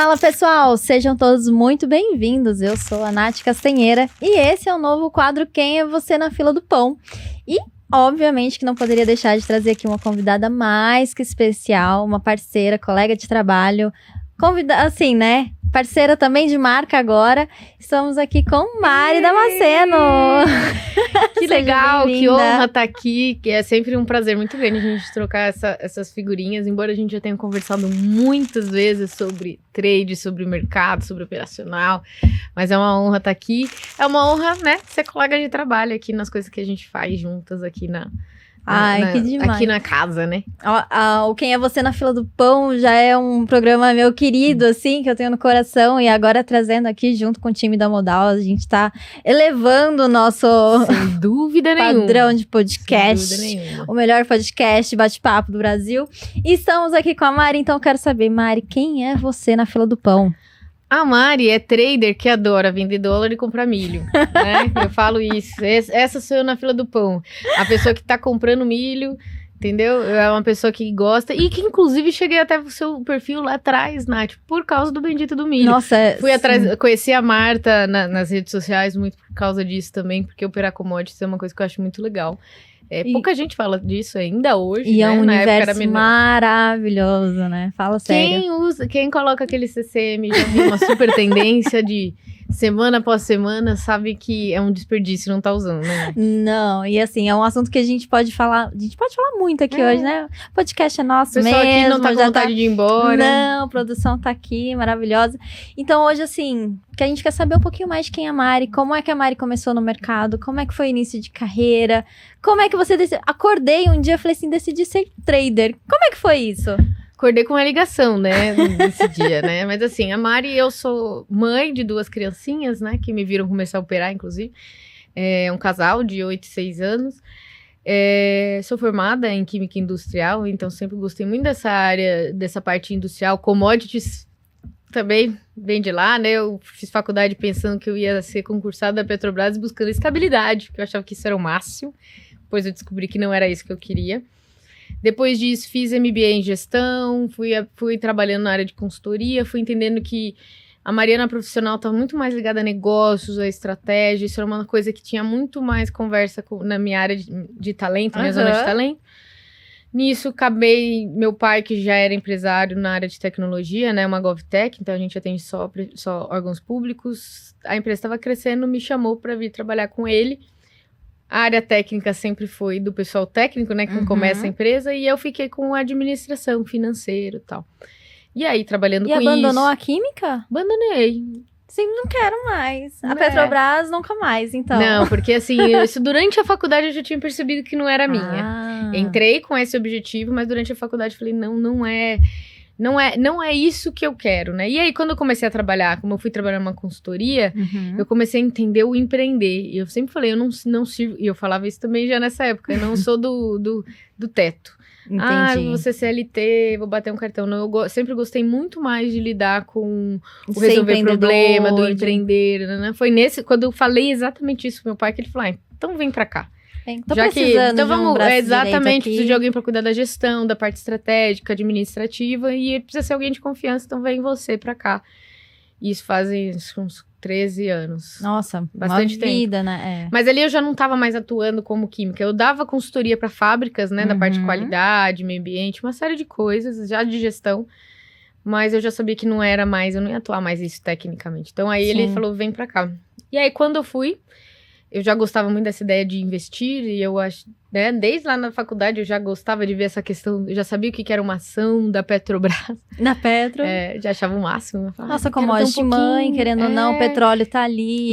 Fala pessoal, sejam todos muito bem-vindos. Eu sou a Nath Castanheira e esse é o novo quadro Quem é Você na Fila do Pão. E obviamente que não poderia deixar de trazer aqui uma convidada mais que especial, uma parceira, colega de trabalho, assim, né? Parceira também de marca agora. Estamos aqui com Mari Damasceno. Que legal, que honra estar aqui. Que é sempre um prazer muito grande a gente trocar essas figurinhas. Embora a gente já tenha conversado muitas vezes sobre trade, sobre mercado, sobre operacional. Mas é uma honra estar aqui. É uma honra, né, ser colega de trabalho aqui nas coisas que a gente faz juntas aqui que demais. Aqui na casa, né? O Quem é Você na Fila do Pão já é um programa meu querido, assim, que eu tenho no coração. E agora trazendo aqui junto com o time da Modal, a gente tá elevando o nosso Sem dúvida nenhuma. Padrão de podcast. Sem dúvida nenhuma. O melhor podcast bate-papo do Brasil. E estamos aqui com a Mari, então eu quero saber, Mari, quem é você na fila do pão? A Mari é trader que adora vender dólar e comprar milho, né? Eu falo isso. Essa sou eu na fila do pão. A pessoa que tá comprando milho, entendeu? É uma pessoa que gosta e que, inclusive, cheguei até o seu perfil lá atrás, Nath, por causa do bendito do milho. Nossa, Fui atrás, conheci a Marta nas redes sociais muito por causa disso também, porque operar commodities é uma coisa que eu acho muito legal. Pouca gente fala disso ainda hoje, e né? é um Na época era universo maravilhoso, né? Fala sério. Quem coloca aquele CCM, já viu uma super tendência de semana após semana, sabe que é um desperdício não tá usando, né? Não, e assim, é um assunto que a gente pode falar muito aqui hoje, né? O podcast é nosso mesmo. O pessoal aqui não tá com vontade de ir embora. Não, a produção tá aqui, maravilhosa. Então hoje, assim, que a gente quer saber um pouquinho mais de quem é a Mari, como é que a Mari começou no mercado, como é que foi o início de carreira, como é que você acordei um dia e falei assim, decidi ser trader. Como é que foi isso? Acordei com uma ligação, né, nesse dia, né? Mas assim, a Mari, eu sou mãe de 2 criancinhas, né, que me viram começar a operar, inclusive. É um casal de 8 e 6 anos. Sou formada em Química Industrial, então sempre gostei muito dessa área, dessa parte industrial. Commodities também vem de lá, né? Eu fiz faculdade pensando que eu ia ser concursada da Petrobras buscando estabilidade, porque eu achava que isso era o máximo. Depois eu descobri que não era isso que eu queria. Depois disso, fiz MBA em gestão, fui trabalhando na área de consultoria, fui entendendo que a Mariana profissional estava muito mais ligada a negócios, a estratégia, isso era uma coisa que tinha muito mais conversa na minha área de talento, minha zona de talento. Nisso, acabei, meu pai, que já era empresário na área de tecnologia, né, uma GovTech, então a gente atende só órgãos públicos, a empresa estava crescendo, me chamou para vir trabalhar com ele. A área técnica sempre foi do pessoal técnico, né, que começa a empresa, e eu fiquei com administração financeira e tal. E aí, trabalhando com isso... E abandonou a química? Abandonei. Sim, não quero mais. A Petrobras nunca mais, então. Não, porque assim, isso durante a faculdade eu já tinha percebido que não era minha. Entrei com esse objetivo, mas durante a faculdade eu falei, não é isso que eu quero, né? E aí, quando eu comecei a trabalhar, como eu fui trabalhar numa consultoria, eu comecei a entender o empreender. E eu sempre falei, eu não sirvo... E eu falava isso também já nessa época, eu não sou do teto. Entendi. Vou ser CLT, vou bater um cartão. Não, eu sempre gostei muito mais de lidar com o resolver problema, do empreender, né? Foi quando eu falei exatamente isso pro meu pai, que ele falou, então vem pra cá. Tô precisando então de um vamos, braço exatamente, preciso de aqui. alguém para cuidar da gestão, da parte estratégica, administrativa, e precisa ser alguém de confiança, então vem você para cá. E isso fazem uns 13 anos. Nossa, bastante uma vida, né? Mas ali eu já não estava mais atuando como química, eu dava consultoria para fábricas, né, da parte de qualidade, meio ambiente, uma série de coisas, já de gestão, mas eu já sabia que não era mais, eu não ia atuar mais isso tecnicamente. Então aí ele falou, vem para cá. E aí quando eu fui, eu já gostava muito dessa ideia de investir, e eu acho, né, desde lá na faculdade eu já gostava de ver essa questão, eu já sabia o que era uma ação da Petrobras. Na Petro. Já achava o máximo. Eu falava, nossa, commodity mãe, querendo ou não, o petróleo tá ali,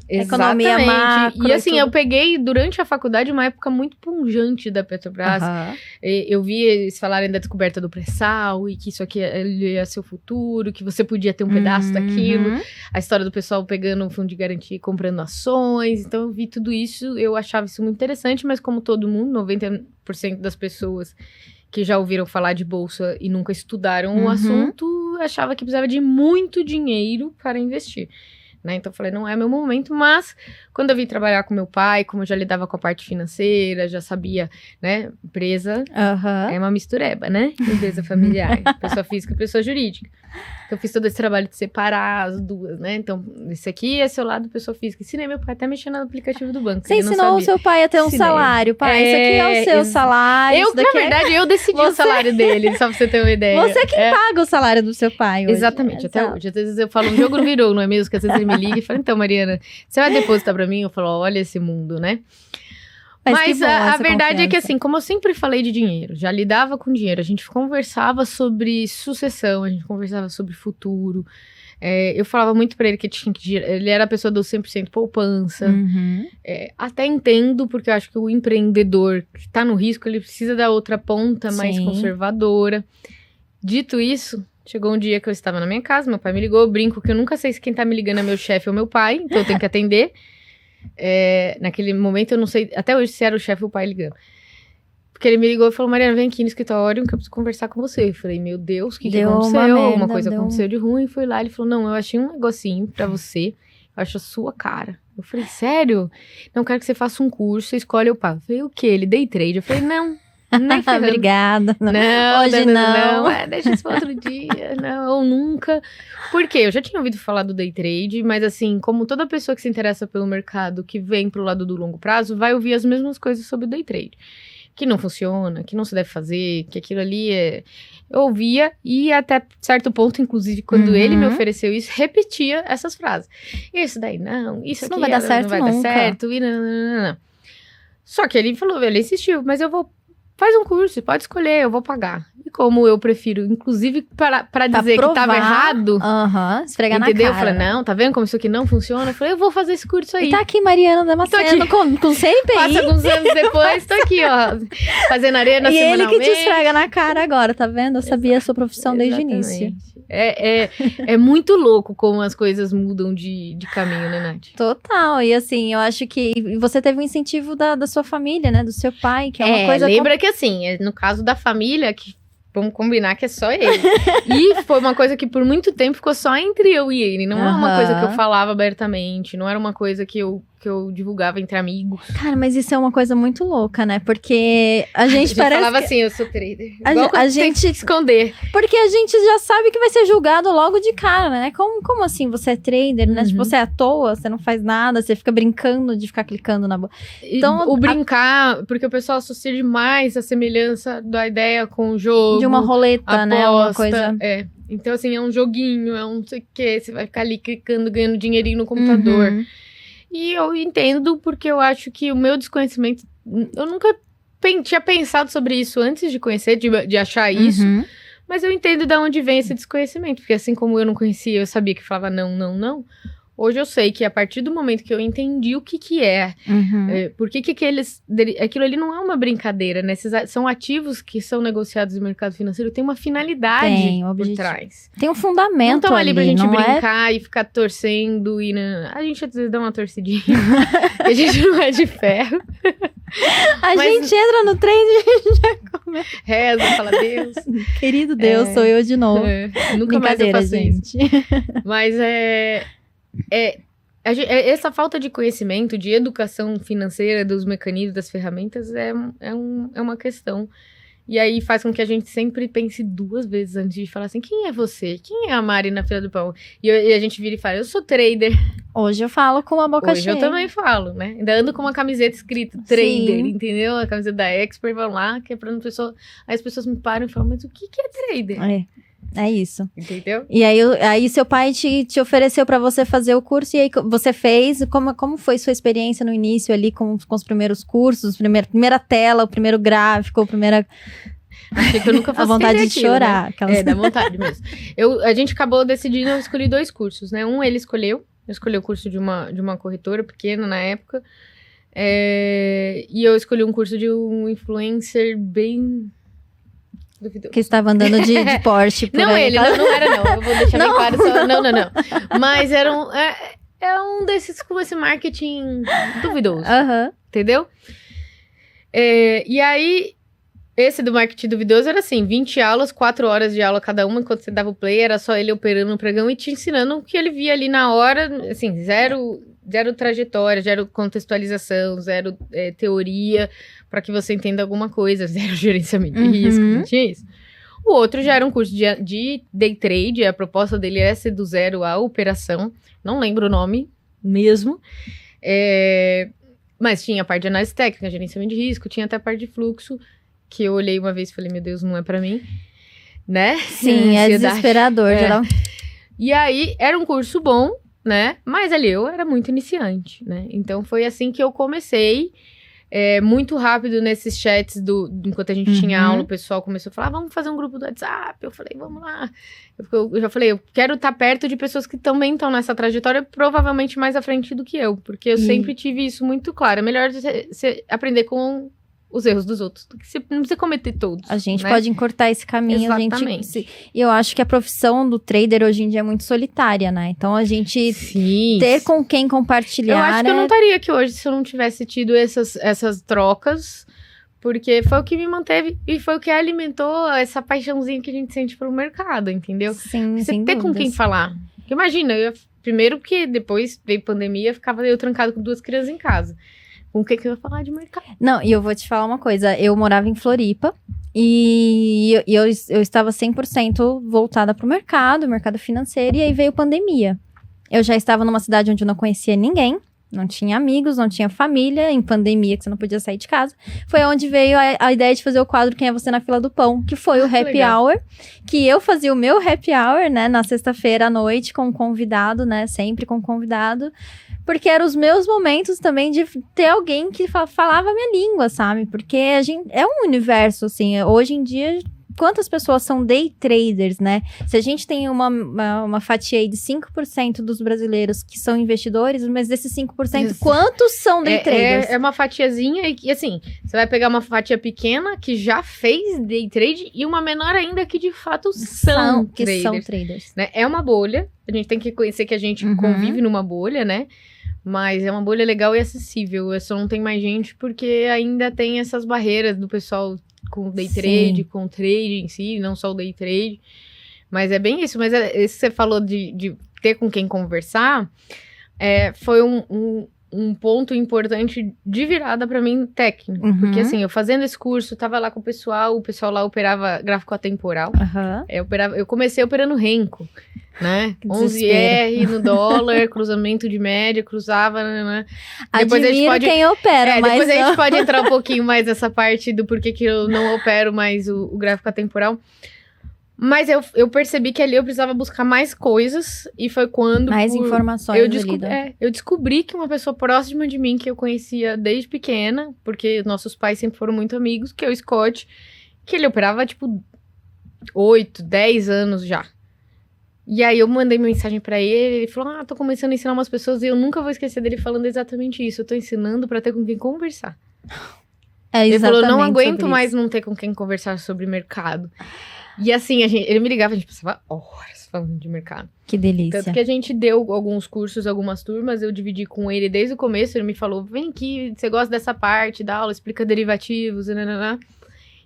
economia macro. E assim, eu peguei durante a faculdade uma época muito pungente da Petrobras. Eu vi eles falarem da descoberta do pré-sal e que isso aqui ia ser o futuro, que você podia ter um pedaço daquilo. A história do pessoal pegando um fundo de garantia e comprando ações. Então eu vi tudo isso, eu achava isso muito interessante, mas como todo mundo, 90% das pessoas que já ouviram falar de bolsa e nunca estudaram o assunto, achava que precisava de muito dinheiro para investir. né? Então eu falei, não é meu momento, mas quando eu vim trabalhar com meu pai, como eu já lidava com a parte financeira, já sabia, né? Empresa é uma mistureba, né? Empresa familiar, pessoa física e pessoa jurídica. Então eu fiz todo esse trabalho de separar as duas, né? Então, esse aqui é seu lado pessoa física. Ensinei meu pai até mexendo no aplicativo do banco. Você ensinou o seu pai a ter um salário, pai. Isso aqui é o seu salário. Na verdade, eu decidi o salário dele, só pra você ter uma ideia. Você que paga o salário do seu pai hoje. Exatamente, até hoje. Às vezes eu falo, um jogo virou, não é mesmo? Que às vezes ele me liga e fala, então, Mariana, você vai depositar pra mim? Eu falo, olha esse mundo, né? Mas a verdade é que, assim, como eu sempre falei de dinheiro, já lidava com dinheiro, a gente conversava sobre sucessão, a gente conversava sobre futuro. Eu falava muito pra ele que ele era a pessoa do 100% poupança. Até entendo, porque eu acho que o empreendedor que tá no risco, ele precisa da outra ponta mais conservadora. Dito isso, chegou um dia que eu estava na minha casa, meu pai me ligou, eu brinco que eu nunca sei se quem tá me ligando é meu chefe ou meu pai, então eu tenho que atender. Naquele momento eu não sei até hoje se era o chefe ou o pai ligando, porque ele me ligou e falou, Mariana, vem aqui no escritório que eu preciso conversar com você. Eu falei, meu Deus, o que aconteceu? Uma coisa aconteceu de ruim. Fui lá, ele falou, não, eu achei um negocinho pra você, eu acho a sua cara. Eu falei, sério? Não, quero que você faça um curso, você escolhe o pai. Eu falei, o quê? Ele day trade? Eu falei, não, nem ferrando. Obrigada. Não, hoje não. Deixa isso pra outro dia. Não, ou nunca. Por quê? Eu já tinha ouvido falar do day trade, mas assim, como toda pessoa que se interessa pelo mercado, que vem pro lado do longo prazo, vai ouvir as mesmas coisas sobre o day trade. Que não funciona, que não se deve fazer, que aquilo ali Eu ouvia e até certo ponto, inclusive, quando ele me ofereceu isso, repetia essas frases. Isso daí não, isso aqui não vai dar certo, não vai dar certo. E não. Só que ele falou, ele insistiu, mas eu vou... Faz um curso, pode escolher, eu vou pagar. E como eu prefiro, inclusive, pra dizer que tava errado... Esfregar entendeu? na cara. Eu falei, não, tá vendo como isso aqui não funciona? Eu falei, eu vou fazer esse curso aí. E tá aqui Mariana Damasceno com 100 PI. Passa alguns anos depois, tô aqui, ó, fazendo arena semanalmente. E ele que te esfrega na cara agora, tá vendo? Eu sabia a sua profissão desde o início. É muito louco como as coisas mudam de caminho, né, Nath? Total, e assim, eu acho que você teve um incentivo da sua família, né, do seu pai, que é uma coisa... Lembra que assim, no caso da família, que vamos combinar que é só ele. E foi uma coisa que por muito tempo ficou só entre eu e ele. Não era uma coisa que eu falava abertamente, não era uma coisa que eu divulgava entre amigos. Cara, mas isso é uma coisa muito louca, né? Porque a gente parece... falava assim, eu sou trader. A gente tem que esconder. Porque a gente já sabe que vai ser julgado logo de cara, né? Como assim você é trader, né? Tipo, você é à toa, você não faz nada, você fica brincando de ficar clicando na... Então, o brincar, porque o pessoal associa demais a semelhança da ideia com o jogo. De uma roleta, aposta, né? Uma coisa... Então, assim, é um joguinho, é um não sei o quê. Você vai ficar ali clicando, ganhando dinheirinho no computador. E eu entendo, porque eu acho que o meu desconhecimento... Eu nunca tinha pensado sobre isso antes de conhecer, de achar isso. Mas eu entendo de onde vem esse desconhecimento. Porque assim como eu não conhecia, eu sabia que falava não. Hoje eu sei que a partir do momento que eu entendi o que é, por que aquilo ali não é uma brincadeira, né? São ativos que são negociados no mercado financeiro, tem uma finalidade por trás. Tem um fundamento. Não estão ali pra gente brincar e ficar torcendo. A gente às vezes dá uma torcidinha. A gente não é de ferro. Gente entra no trem e a gente já começa. Reza, fala Deus. Querido Deus, sou eu de novo. Nunca mais eu faço isso. Mas essa falta de conhecimento, de educação financeira, dos mecanismos, das ferramentas, é uma questão. E aí faz com que a gente sempre pense duas vezes antes de falar assim, quem é você? Quem é a Mari na fila do pão? E a gente vira e fala, eu sou trader. Hoje eu falo com a boca cheia. Hoje eu também falo, né? Ainda ando com uma camiseta escrita trader, entendeu? A camiseta da Expert, vão lá, que é pra pessoa... Aí as pessoas me param e falam, mas o que é trader? É isso. Entendeu? E aí seu pai te ofereceu pra você fazer o curso, e aí você fez. Como foi sua experiência no início ali com os primeiros cursos? Primeira tela, o primeiro gráfico, a primeira... Achei que eu nunca fosse a vontade de chorar. Né? Dá vontade mesmo. A gente acabou decidindo, eu escolhi 2 cursos, né? Um ele escolheu. Eu escolhi o curso de uma corretora pequena na época. E eu escolhi um curso de um influencer bem... duvidoso. Que estava andando de Porsche por não aí. Ele, não era não. Eu vou deixar bem claro. Não. Mas era um desses com esse marketing duvidoso. Entendeu? E aí, Esse do marketing duvidoso era assim, 20 aulas, 4 horas de aula cada uma, enquanto você dava o play, era só ele operando no pregão e te ensinando o que ele via ali na hora, assim, zero trajetória, zero contextualização, zero teoria, para que você entenda alguma coisa, zero gerenciamento de risco, não tinha isso. O outro já era um curso de day trade, a proposta dele era ser do zero à operação, não lembro o nome mesmo, mas tinha a parte de análise técnica, gerenciamento de risco, tinha até a parte de fluxo, que eu olhei uma vez e falei, meu Deus, não é pra mim, né? Sim, é desesperador. Geral. E aí, era um curso bom, né? Mas ali eu era muito iniciante, né? Então, foi assim que eu comecei. Muito rápido nesses chats, enquanto a gente tinha aula, o pessoal começou a falar, vamos fazer um grupo do WhatsApp. Eu falei, vamos lá. Eu já falei, eu quero estar perto de pessoas que também estão nessa trajetória, provavelmente mais à frente do que eu. Porque eu sempre tive isso muito claro. É melhor você aprender com os erros dos outros, do que você não precisa cometer todos. A gente pode encurtar esse caminho. Exatamente. E eu acho que a profissão do trader hoje em dia é muito solitária, né? Então, a gente ter com quem compartilhar... Eu acho que eu não estaria aqui hoje se eu não tivesse tido essas trocas, porque foi o que me manteve e foi o que alimentou essa paixãozinha que a gente sente pro mercado, entendeu? Sim, você sem ter dúvidas. Com quem falar. Porque imagina, primeiro que depois veio pandemia, ficava eu trancado com 2 crianças em casa. Com o que eu ia falar de mercado? Não, e eu vou te falar uma coisa. Eu morava em Floripa e eu estava 100% voltada pro mercado financeiro, e aí veio pandemia. Eu já estava numa cidade onde eu não conhecia ninguém, não tinha amigos, não tinha família, em pandemia, que você não podia sair de casa. Foi onde veio a ideia de fazer o quadro Quem é Você na Fila do Pão, que foi o Happy Hour, que eu fazia o meu Happy Hour, né, na sexta-feira à noite com um convidado, né, sempre com um convidado, porque eram os meus momentos também de ter alguém que falava a minha língua, sabe? Porque a gente é um universo, assim, hoje em dia, quantas pessoas são day traders, né? Se a gente tem uma fatia aí de 5% dos brasileiros que são investidores, mas desses 5%, quantos são day traders? É uma fatiazinha e, assim, você vai pegar uma fatia pequena que já fez day trade e uma menor ainda que, de fato, são traders. Né? É uma bolha, a gente tem que conhecer que a gente convive numa bolha, né? Mas é uma bolha legal e acessível. Eu só não tem mais gente porque ainda tem essas barreiras do pessoal com day trade, com trade em si, não só o day trade. Mas é bem isso. Mas isso que você falou de ter com quem conversar, foi um ponto importante de virada pra mim técnico. Porque assim, eu fazendo esse curso, tava lá com o pessoal lá operava gráfico atemporal. Eu comecei operando Renko, né? 11R no dólar, cruzamento de média, cruzava, né? Depois quem opera, mas depois a gente pode entrar um pouquinho mais nessa parte do porquê que eu não opero mais o gráfico atemporal. Mas eu percebi que ali eu precisava buscar mais coisas, e foi quando... Mais informações. Eu descobri que uma pessoa próxima de mim, que eu conhecia desde pequena, porque nossos pais sempre foram muito amigos, que é o Scott, que ele operava, tipo, 8, 10 anos já. E aí eu mandei mensagem pra ele falou, tô começando a ensinar umas pessoas, e eu nunca vou esquecer dele falando exatamente isso. Eu tô ensinando pra ter com quem conversar. Ele falou, não aguento mais não ter com quem conversar sobre mercado. E assim, ele me ligava, a gente passava horas falando de mercado. Que delícia. Tanto que a gente deu alguns cursos, algumas turmas, eu dividi com ele desde o começo, ele me falou, vem aqui, você gosta dessa parte da aula, explica derivativos, nananã.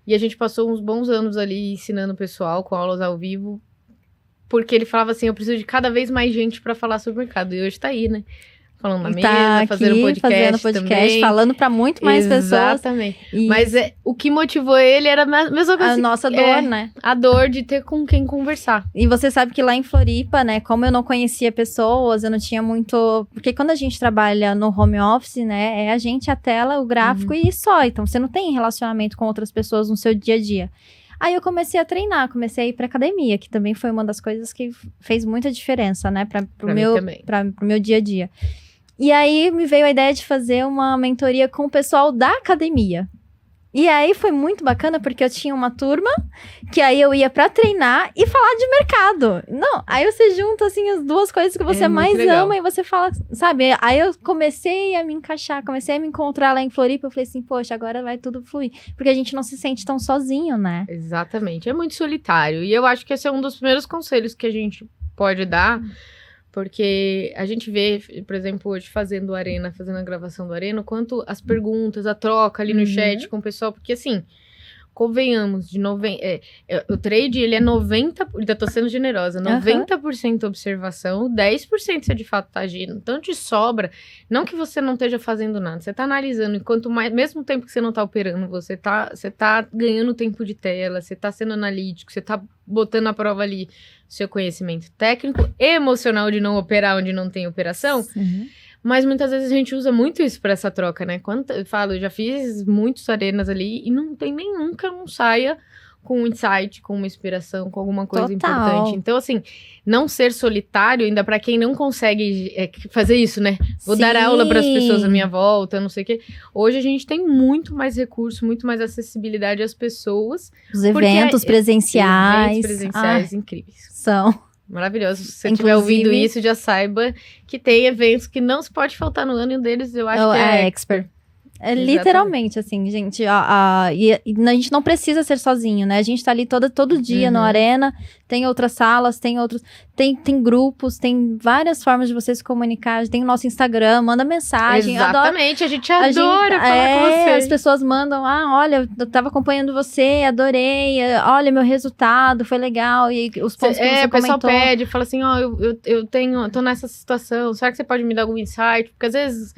E a gente passou uns bons anos ali ensinando o pessoal com aulas ao vivo, porque ele falava assim, eu preciso de cada vez mais gente pra falar sobre o mercado. E hoje tá aí, né? Falando na mesa, fazendo podcast também. Falando pra muito mais pessoas. Exatamente. Mas o que motivou ele era a mesma coisa. A nossa dor, né? A dor de ter com quem conversar. E você sabe que lá em Floripa, né, como eu não conhecia pessoas, eu não tinha muito... Porque quando a gente trabalha no home office, né, é a gente, a tela, o gráfico e só. Então, você não tem relacionamento com outras pessoas no seu dia a dia. Aí eu comecei a treinar, comecei a ir pra academia, que também foi uma das coisas que fez muita diferença, né, pro meu dia a dia. E aí me veio a ideia de fazer uma mentoria com o pessoal da academia. E aí foi muito bacana, porque eu tinha uma turma que aí eu ia pra treinar e falar de mercado. Não, aí você junta, assim, as duas coisas que você mais ama e você fala, sabe? Aí eu comecei a me encaixar, comecei a me encontrar lá em Floripa. Eu falei assim, poxa, agora vai tudo fluir. Porque a gente não se sente tão sozinho, né? Exatamente, é muito solitário. E eu acho que esse é um dos primeiros conselhos que a gente pode dar. Porque a gente vê, por exemplo, hoje fazendo a gravação do Arena, o quanto as perguntas, a troca ali no chat com o pessoal, porque assim, convenhamos, o trade, ele é 90%, ainda tô sendo generosa, 90% observação, 10% você de fato tá agindo. Então, te sobra, não que você não esteja fazendo nada, você tá analisando, enquanto mais, mesmo tempo que você não tá operando, você tá ganhando tempo de tela, você tá sendo analítico, você tá botando à prova ali seu conhecimento técnico e emocional de não operar onde não tem operação. Sim. Mas muitas vezes a gente usa muito isso para essa troca, né? Eu já fiz muitos arenas ali e não tem nenhum que eu não saia com um insight, com uma inspiração, com alguma coisa importante. Então, assim, não ser solitário, ainda para quem não consegue fazer isso, né? Vou dar aula para as pessoas à minha volta, não sei o quê. Hoje a gente tem muito mais recurso, muito mais acessibilidade às pessoas. Os eventos presenciais. Eventos presenciais incríveis. São. Maravilhoso. Se você estiver ouvindo isso, já saiba que tem eventos que não se pode faltar no ano, e um deles eu acho que é Expert. Literalmente, assim, gente, e a gente não precisa ser sozinho, né? A gente tá ali todo dia no Arena, tem outras salas, tem grupos, tem várias formas de você se comunicar, tem o nosso Instagram, manda mensagem. Exatamente, a gente adora falar com você. As pessoas mandam, olha, eu tava acompanhando você, adorei, olha, meu resultado, foi legal, e os pontos que você comentou. O pessoal pede, fala assim, eu tô nessa situação, será que você pode me dar algum insight? Porque às vezes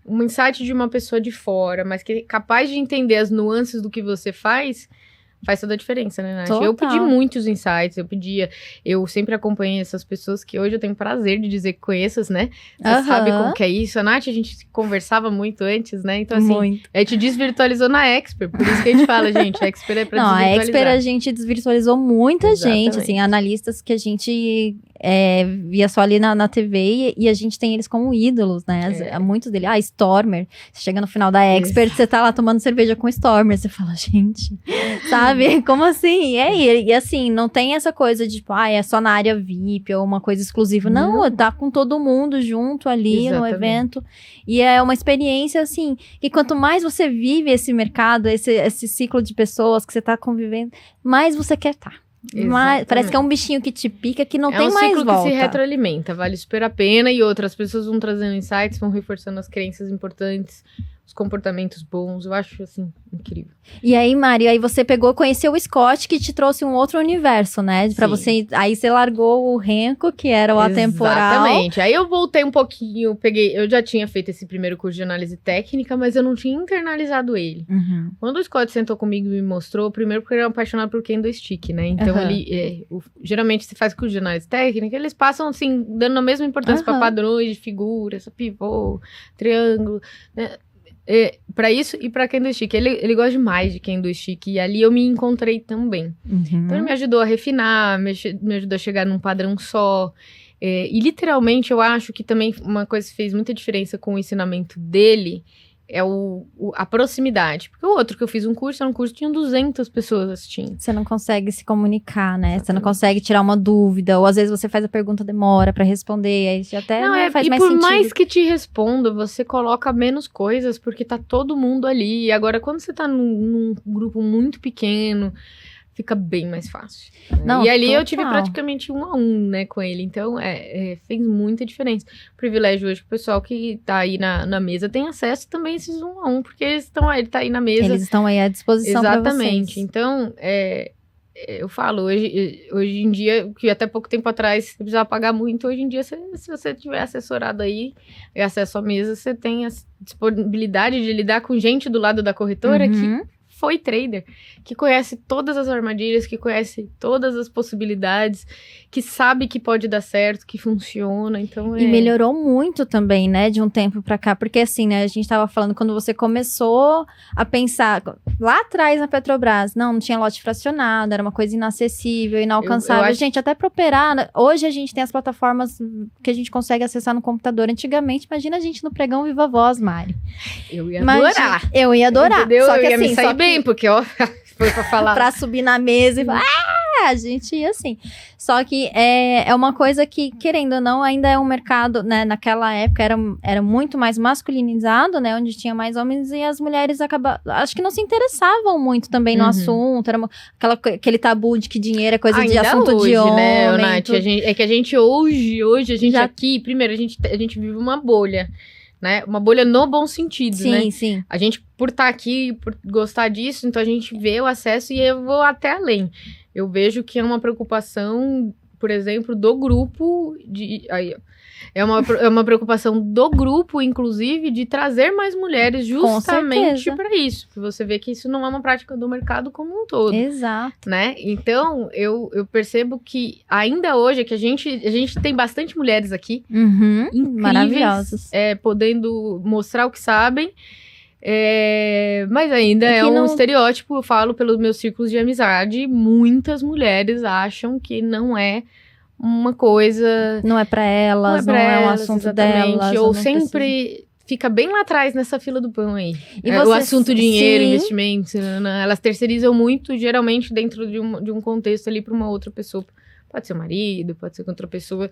um insight de uma pessoa de fora, mas que é capaz de entender as nuances do que você faz toda a diferença, né, Nath? Eu pedi muitos insights, eu sempre acompanhei essas pessoas que hoje eu tenho prazer de dizer que conheças, né? Você sabe como que é isso. A Nath, a gente conversava muito antes, né? Então, assim, a gente desvirtualizou na Expert, por isso que a gente fala, gente, a Expert é pra desvirtualizar. A Expert a gente desvirtualizou muita gente, assim, analistas que a gente via só ali na TV e a gente tem eles como ídolos, né? Muitos deles, Stormer, você chega no final da Expert, você tá lá tomando cerveja com o Stormer, você fala, gente, sabe? Como assim? E assim, não tem essa coisa de, tipo, é só na área VIP ou uma coisa exclusiva. Não, tá com todo mundo junto ali no evento. E é uma experiência, assim, que quanto mais você vive esse mercado, esse ciclo de pessoas que você tá convivendo, mais você quer estar. Mas parece que é um bichinho que te pica, que não tem mais volta. É um ciclo que se retroalimenta, vale super a pena. E outras pessoas vão trazendo insights, vão reforçando as crenças importantes, os comportamentos bons. Eu acho, assim, incrível. E aí, Mari, aí você conheceu o Scott, que te trouxe um outro universo, né? Pra você, aí você largou o Renko, que era o atemporal. Exatamente. Aí eu voltei um pouquinho, eu já tinha feito esse primeiro curso de análise técnica, mas eu não tinha internalizado ele. Quando o Scott sentou comigo e me mostrou, primeiro porque ele é apaixonado por candlestick, né? Então geralmente se faz curso de análise técnica, eles passam, assim, dando a mesma importância pra padrões de figuras, pivô, triângulo, né? Pra isso e pra candlestick. Ele gosta demais de candlestick e ali eu me encontrei também. Então ele me ajudou a refinar, me ajudou a chegar num padrão só. E literalmente eu acho que também uma coisa que fez muita diferença com o ensinamento dele é a proximidade. Porque o outro que eu fiz um curso, era um curso que tinha 200 pessoas assistindo. Você não consegue se comunicar, né? Exatamente. Você não consegue tirar uma dúvida, ou às vezes você faz a pergunta, demora pra responder, aí até não faz mais sentido. E por mais que te responda, você coloca menos coisas, porque tá todo mundo ali. E agora, quando você tá num grupo muito pequeno, fica bem mais fácil. Não, e ali eu tive praticamente 1 a 1, né, com ele. Então, fez muita diferença. O privilégio hoje que o pessoal que tá aí na mesa tem acesso também a esses 1 a 1, porque ele tá aí na mesa. Eles estão aí à disposição pra vocês. Exatamente. Então, eu falo, hoje em dia, que até pouco tempo atrás você precisava pagar muito, hoje em dia, se você tiver assessorado aí, e acesso à mesa, você tem a disponibilidade de lidar com gente do lado da corretora que foi trader, que conhece todas as armadilhas, que conhece todas as possibilidades, que sabe que pode dar certo, que funciona, então E melhorou muito também, né, de um tempo pra cá, porque assim, né, a gente tava falando, quando você começou a pensar, lá atrás na Petrobras, não tinha lote fracionado, era uma coisa inacessível, inalcançável, gente, até pra operar, hoje a gente tem as plataformas que a gente consegue acessar no computador, antigamente, imagina a gente no pregão Viva Voz, Mari. Eu ia adorar. Eu ia adorar, entendeu? Só que eu ia assim, me sair bem, porque ó, foi pra falar. Pra subir na mesa e falar, a gente ia assim. Só que é uma coisa que, querendo ou não, ainda é um mercado, né, naquela época era muito mais masculinizado, né, onde tinha mais homens e as mulheres acho que não se interessavam muito também no assunto, era aquele tabu de que dinheiro é coisa de assunto hoje, de homem. Né, Nath, é que a gente hoje, a gente já... aqui, primeiro, a gente vive uma bolha. né? Uma bolha no bom sentido, né? Sim, sim. A gente, por estar aqui, por gostar disso, então a gente vê o acesso e eu vou até além. Eu vejo que é uma preocupação, por exemplo, do grupo é uma preocupação do grupo, inclusive, de trazer mais mulheres justamente para isso. Porque você vê que isso não é uma prática do mercado como um todo. Exato. Né? Então, eu percebo que ainda hoje, que a gente tem bastante mulheres aqui. Incríveis, maravilhosas. Podendo mostrar o que sabem. Mas ainda é um estereótipo, eu falo pelos meus círculos de amizade, muitas mulheres acham que não é uma coisa... Não é pra elas, não é um assunto delas. Ou sempre fica bem lá atrás nessa fila do pão aí. E o assunto dinheiro, sim. investimento, elas terceirizam muito, geralmente dentro de um contexto ali para uma outra pessoa. Pode ser o marido, pode ser com outra pessoa,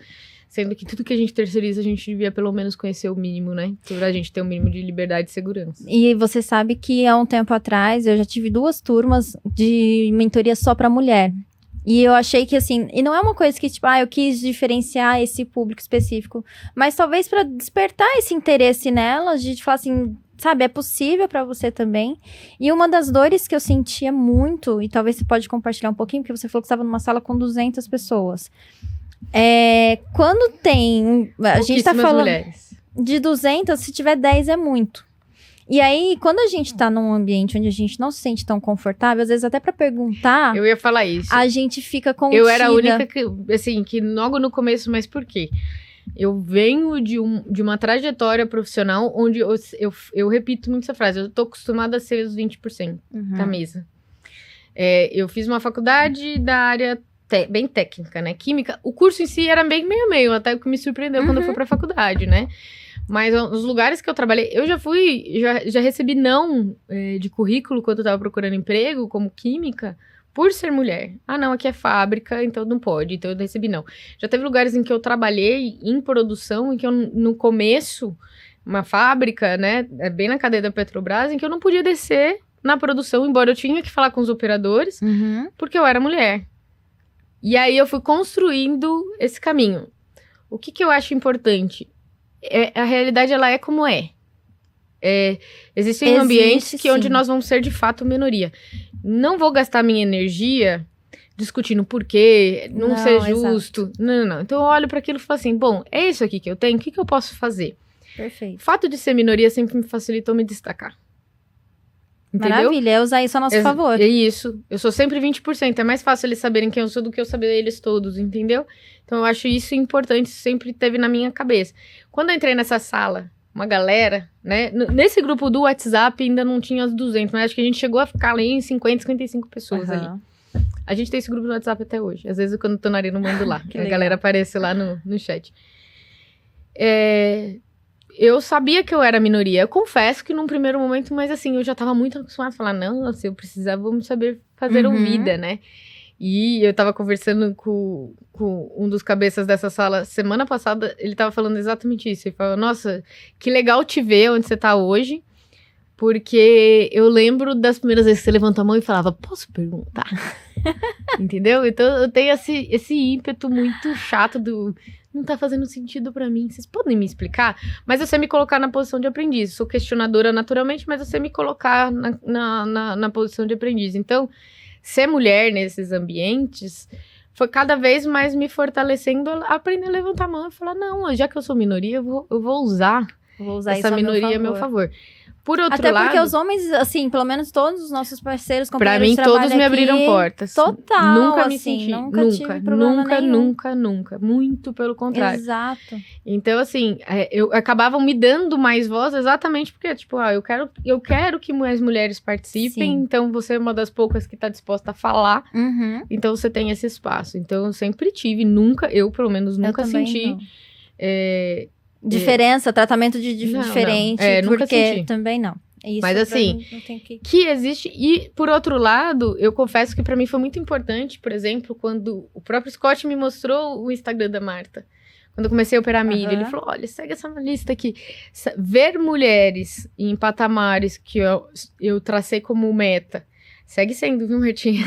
sendo que tudo que a gente terceiriza, a gente devia pelo menos conhecer o mínimo, né? Pra gente ter um mínimo de liberdade e segurança. E você sabe que há um tempo atrás, eu já tive 2 turmas de mentoria só pra mulher. E eu achei que, assim, e não é uma coisa que, tipo, eu quis diferenciar esse público específico, mas talvez pra despertar esse interesse nelas, de falar assim, sabe, é possível pra você também. E uma das dores que eu sentia muito, e talvez você pode compartilhar um pouquinho, porque você falou que estava numa sala com 200 pessoas. Quando tem, a gente tá falando mulheres. De 200, se tiver 10 é muito. E aí, quando a gente tá num ambiente onde a gente não se sente tão confortável, às vezes até pra perguntar... Eu ia falar isso. A gente fica contida. Eu era a única que, assim, que logo no começo, mas por quê? Eu venho de uma trajetória profissional onde eu repito muito essa frase, eu tô acostumada a ser os 20% da mesa. Eu fiz uma faculdade da área bem técnica, né? Química. O curso em si era bem meio, até o que me surpreendeu quando eu fui pra faculdade, né? Mas nos lugares que eu trabalhei, eu já recebi não de currículo quando eu tava procurando emprego, como química, por ser mulher. Não, aqui é fábrica, então não pode, então eu recebi não. Já teve lugares em que eu trabalhei em produção, em que eu, no começo, uma fábrica, né, bem na cadeia da Petrobras, em que eu não podia descer na produção, embora eu tinha que falar com os operadores, porque eu era mulher. E aí eu fui construindo esse caminho. O que eu acho importante? A realidade, ela é como é. Existem ambientes onde nós vamos ser, de fato, minoria. Não vou gastar minha energia discutindo por quê, não ser justo. Não. Então, eu olho para aquilo e falo assim, bom, é isso aqui que eu tenho, o que eu posso fazer? Perfeito. O fato de ser minoria sempre me facilitou me destacar. Entendeu? Maravilha, é usar isso a nosso favor. É isso. Eu sou sempre 20%. É mais fácil eles saberem quem eu sou do que eu saber eles todos, entendeu? Então, eu acho isso importante, sempre teve na minha cabeça. Quando eu entrei nessa sala, uma galera, né? Nesse grupo do WhatsApp ainda não tinha as 200, mas acho que a gente chegou a ficar ali em 50, 55 pessoas ali. A gente tem esse grupo do WhatsApp até hoje. Às vezes, quando eu tô na arena, eu mando lá. A galera aparece lá no chat. Eu sabia que eu era minoria. Eu confesso que num primeiro momento, mas assim, eu já tava muito acostumada a falar, não, assim, eu precisava me saber fazer ouvida, né? E eu tava conversando com um dos cabeças dessa sala semana passada, ele tava falando exatamente isso. Ele falou, nossa, que legal te ver onde você tá hoje, porque eu lembro das primeiras vezes que você levantou a mão e falava, posso perguntar? Entendeu? Então eu tenho esse ímpeto muito chato do... Não tá fazendo sentido pra mim. Vocês podem me explicar? Mas eu sei me colocar na posição de aprendiz. Sou questionadora naturalmente, mas eu sei me colocar na posição de aprendiz. Então, ser mulher nesses ambientes foi cada vez mais me fortalecendo a aprender a levantar a mão e falar, não, já que eu sou minoria, eu vou usar essa minoria a meu favor. Por outro lado... Até porque os homens, assim, pelo menos todos os nossos parceiros, companheiros de trabalho, pra mim, todos me abriram aqui, portas. Total, nunca me assim, senti. Nunca tive problema nenhum. Nunca. Muito pelo contrário. Exato. Então, assim, acabavam me dando mais voz exatamente porque, tipo, eu quero que mais mulheres participem, então você é uma das poucas que tá disposta a falar, então você tem esse espaço. Então, eu sempre tive, eu pelo menos nunca senti... Diferença, tratamento diferente, nunca porque senti. Também não. Isso. Mas assim, que existe, e por outro lado, eu confesso que pra mim foi muito importante, por exemplo, quando o próprio Scott me mostrou o Instagram da Marta, quando eu comecei a operar a mídia, ele falou, olha, segue essa lista aqui, ver mulheres em patamares que eu tracei como meta, segue sendo, viu, Martinha?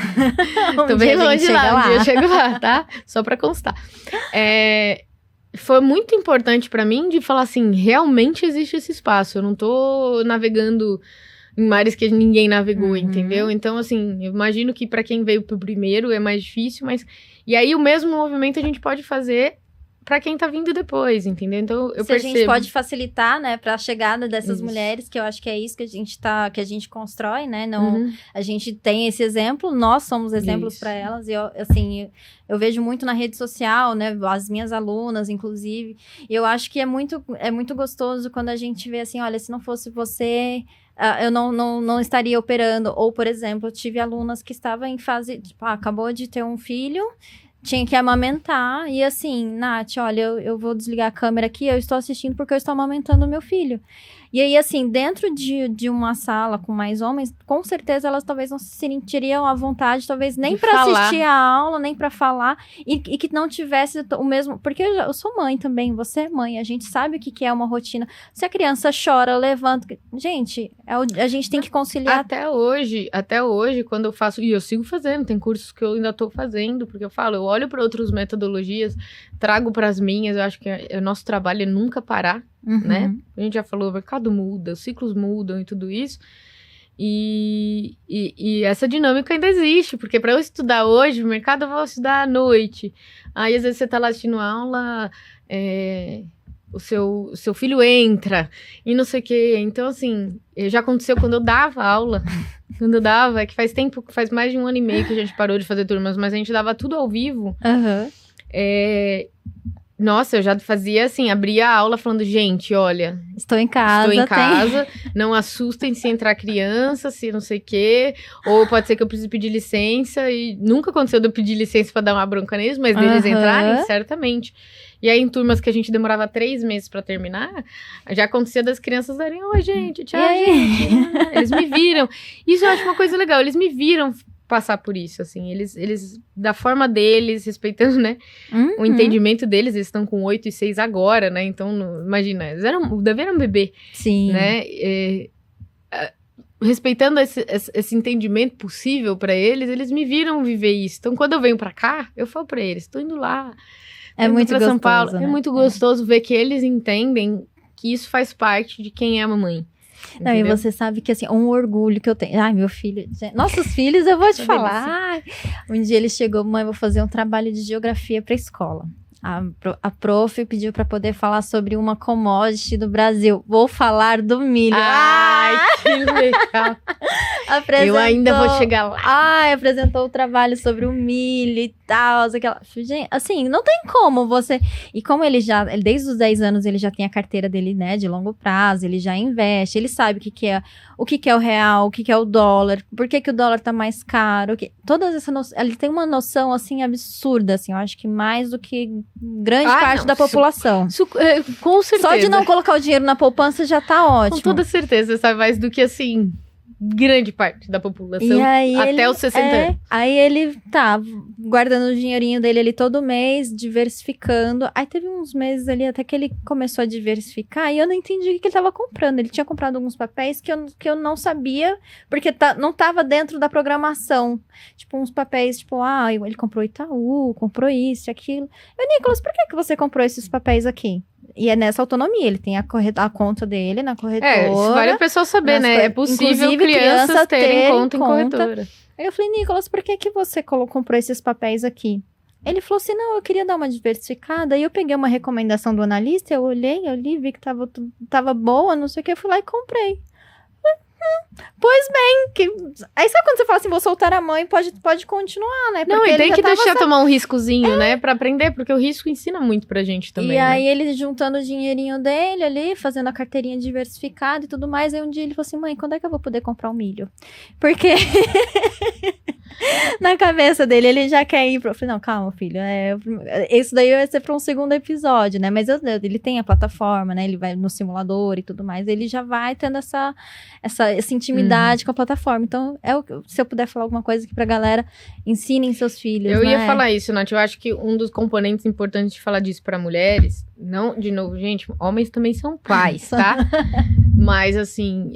Tô bem longe lá, um dia eu chego lá, tá? Só pra constar. foi muito importante pra mim de falar assim, realmente existe esse espaço. Eu não tô navegando em mares que ninguém navegou, entendeu? Então, assim, eu imagino que pra quem veio pro primeiro é mais difícil, mas... E aí, o mesmo movimento a gente pode fazer pra quem tá vindo depois, entendeu? Então, eu percebo... a gente pode facilitar, né, pra chegada dessas mulheres, que eu acho que é isso que a gente constrói, né? Não, a gente tem esse exemplo, nós somos exemplos pra elas, e eu vejo muito na rede social, né, as minhas alunas, inclusive, e eu acho que é muito gostoso quando a gente vê assim, olha, se não fosse você... eu não estaria operando. Ou, por exemplo, eu tive alunas que estavam em fase... Tipo, acabou de ter um filho, tinha que amamentar. E assim, Nath, olha, eu vou desligar a câmera aqui, eu estou assistindo porque eu estou amamentando o meu filho. E aí, assim, dentro de uma sala com mais homens, com certeza elas talvez não se sentiriam à vontade, talvez nem para assistir a aula, nem para falar, e que não tivesse o mesmo... Porque eu sou mãe também, você é mãe, a gente sabe o que é uma rotina. Se a criança chora, levanta... Gente, a gente tem que conciliar... Até hoje, quando eu faço... E eu sigo fazendo, tem cursos que eu ainda tô fazendo, porque eu falo, eu olho para outras metodologias, trago para as minhas, eu acho que o nosso trabalho é nunca parar, né? A gente já falou, o mercado muda, os ciclos mudam e tudo isso. E essa dinâmica ainda existe, porque para eu estudar hoje, o mercado eu vou estudar à noite. Aí, às vezes, você tá lá assistindo aula, o seu filho entra e não sei o quê. Então, assim, já aconteceu quando eu dava aula. Quando eu dava, é que faz mais de 1 ano e meio que a gente parou de fazer turmas, mas a gente dava tudo ao vivo. Nossa, eu já fazia assim, abria a aula falando, gente, olha... Estou em casa, não assustem se entrar criança, se não sei o quê, ou pode ser que eu precise pedir licença, e nunca aconteceu de eu pedir licença pra dar uma bronca neles, mas deles entrarem, certamente. E aí, em turmas que a gente demorava 3 meses pra terminar, já acontecia das crianças darem, oi, gente, tchau, gente. Eles me viram. Isso eu acho uma coisa legal, eles me viram passar por isso, assim, eles da forma deles, respeitando, né, o entendimento deles, eles estão com 8 e 6 agora, né, então, imagina, o Davi era um bebê, né, respeitando esse entendimento possível pra eles, eles me viram viver isso, então, quando eu venho pra cá, eu falo pra eles, tô indo lá, muito pra gostoso, São Paulo, né? É muito gostoso ver que eles entendem que isso faz parte de quem é a mamãe. Não, e você sabe que, assim, um orgulho que eu tenho... Ai, meu filho... Nossos filhos, eu vou te falar. Ai, um dia ele chegou, mãe, vou fazer um trabalho de geografia pra escola. A prof pediu pra poder falar sobre uma commodity do Brasil. Vou falar do milho. Ai, que legal. Eu ainda vou chegar lá. Ai, apresentou o trabalho sobre o milho e tal. Gente, assim, não tem como você... E como ele desde os 10 anos, ele já tem a carteira dele, né, de longo prazo, ele já investe, ele sabe o que é o real, o que é o dólar, por que o dólar tá mais caro, todas essas noções, ele tem uma noção, assim, absurda, assim, eu acho que mais do que grande parte da população. Com certeza. Só de não colocar o dinheiro na poupança já tá ótimo. Com toda certeza, sabe mais do que, assim, grande parte da população até os 60 anos. Aí ele tá guardando o dinheirinho dele ali todo mês, diversificando. Aí teve uns meses ali até que ele começou a diversificar e eu não entendi o que ele tava comprando. Ele tinha comprado alguns papéis que eu não sabia, porque não tava dentro da programação. Tipo, uns papéis, tipo, ele comprou Itaú, comprou isso e aquilo. Nicolas, por que você comprou esses papéis aqui? E é nessa autonomia, ele tem a conta dele na corretora. Isso vale a pessoa saber, né? É possível crianças terem conta em corretora. Aí eu falei, Nicolas, por que você comprou esses papéis aqui? Ele falou assim, não, eu queria dar uma diversificada. Aí eu peguei uma recomendação do analista, eu li, vi que tava boa, não sei o que, eu fui lá e comprei. Pois bem, aí sabe quando você fala assim, vou soltar a mãe, pode continuar, né? Porque não, e tem que deixar tomar um riscozinho, né? Pra aprender, porque o risco ensina muito pra gente também. E aí ele juntando o dinheirinho dele ali, fazendo a carteirinha diversificada e tudo mais, aí um dia ele falou assim, mãe, quando é que eu vou poder comprar um milho? Porque na cabeça dele, ele já quer ir eu falei, não, calma, filho, isso daí vai ser pra um segundo episódio, né? Mas ele tem a plataforma, né? Ele vai no simulador e tudo mais, ele já vai tendo essa intimidade com a plataforma. Então, se eu puder falar alguma coisa aqui pra galera, ensinem seus filhos. Eu ia falar isso, Nath. Eu acho que um dos componentes importantes de falar disso pra mulheres, não, de novo, gente, homens também são pais, tá? Mas, assim,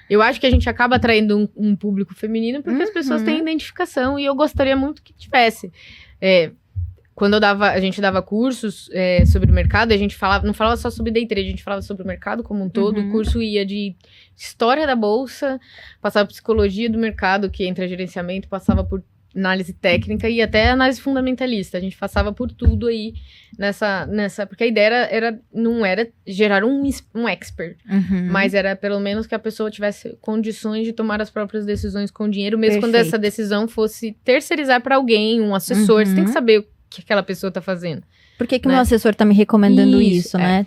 eu acho que a gente acaba atraindo um público feminino porque as pessoas têm identificação e eu gostaria muito que tivesse. quando a gente dava cursos sobre o mercado, a gente não falava só sobre day trade, a gente falava sobre o mercado como um todo. O curso ia de história da bolsa, passava por psicologia do mercado, que entra gerenciamento, passava por análise técnica e até análise fundamentalista. A gente passava por tudo aí nessa porque a ideia não era gerar um expert, mas era pelo menos que a pessoa tivesse condições de tomar as próprias decisões com dinheiro, mesmo quando essa decisão fosse terceirizar para alguém, um assessor. Você tem que saber o que aquela pessoa tá fazendo. Por que o meu assessor tá me recomendando isso, né?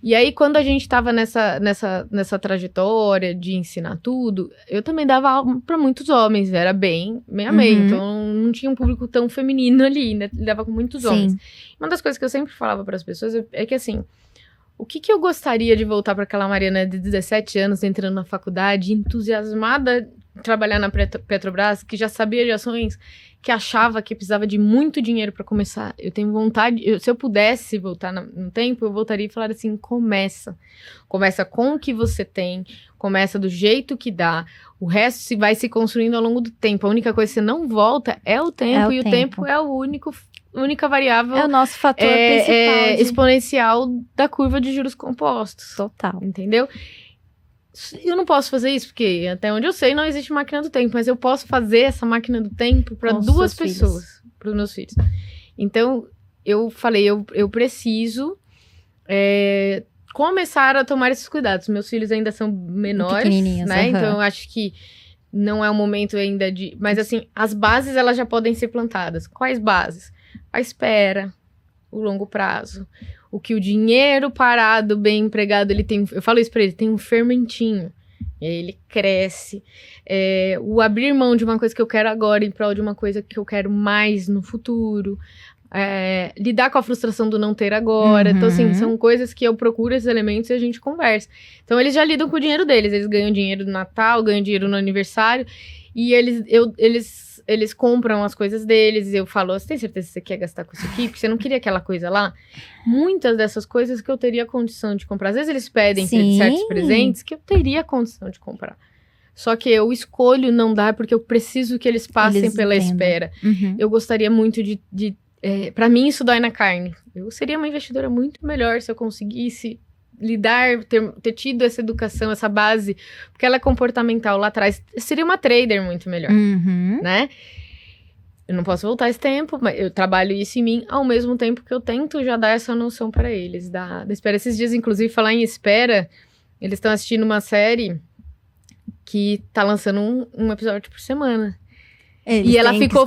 E aí, quando a gente tava nessa trajetória de ensinar tudo, eu também dava aula para muitos homens, era bem meio. Então, não tinha um público tão feminino ali, né? Lidava com muitos homens. Uma das coisas que eu sempre falava para as pessoas é que, assim, o que eu gostaria de voltar para aquela Mariana de 17 anos, entrando na faculdade, entusiasmada de trabalhar na Petrobras, que já sabia de ações, que achava que precisava de muito dinheiro para começar. Eu tenho vontade, se eu pudesse voltar no tempo, eu voltaria e falar assim, começa com o que você tem, começa do jeito que dá, o resto vai se construindo ao longo do tempo. A única coisa que você não volta é o tempo, o tempo é a única variável. É o nosso fator principal. Exponencial da curva de juros compostos. Total. Entendeu? Eu não posso fazer isso, porque até onde eu sei não existe máquina do tempo, mas eu posso fazer essa máquina do tempo para duas pessoas, para os meus filhos. Então, eu falei, eu preciso começar a tomar esses cuidados. Meus filhos ainda são menores, né? Então, eu acho que não é o momento ainda de... Mas, assim, as bases, elas já podem ser plantadas. Quais bases? A espera, o longo prazo, o que o dinheiro parado, bem empregado, ele tem... Eu falo isso pra ele, tem um fermentinho. E aí ele cresce. O abrir mão de uma coisa que eu quero agora em prol de uma coisa que eu quero mais no futuro. Lidar com a frustração do não ter agora. Então, assim, são coisas que eu procuro esses elementos e a gente conversa. Então, eles já lidam com o dinheiro deles. Eles ganham dinheiro no Natal, ganham dinheiro no aniversário. E eles compram as coisas deles. Eu falo, você tem certeza que você quer gastar com isso aqui? Porque você não queria aquela coisa lá? Muitas dessas coisas que eu teria condição de comprar. Às vezes eles pedem certos presentes que eu teria condição de comprar. Só que eu escolho não dar porque eu preciso que eles passem pela espera. Eu gostaria muito pra mim isso dói na carne. Eu seria uma investidora muito melhor se eu conseguisse lidar, ter tido essa educação, essa base, porque ela é comportamental lá atrás. Eu seria uma trader muito melhor, né? Eu não posso voltar esse tempo, mas eu trabalho isso em mim ao mesmo tempo que eu tento já dar essa noção para eles, da espera. Esses dias, inclusive, falar em espera, eles estão assistindo uma série que tá lançando um episódio por semana. E ela ficou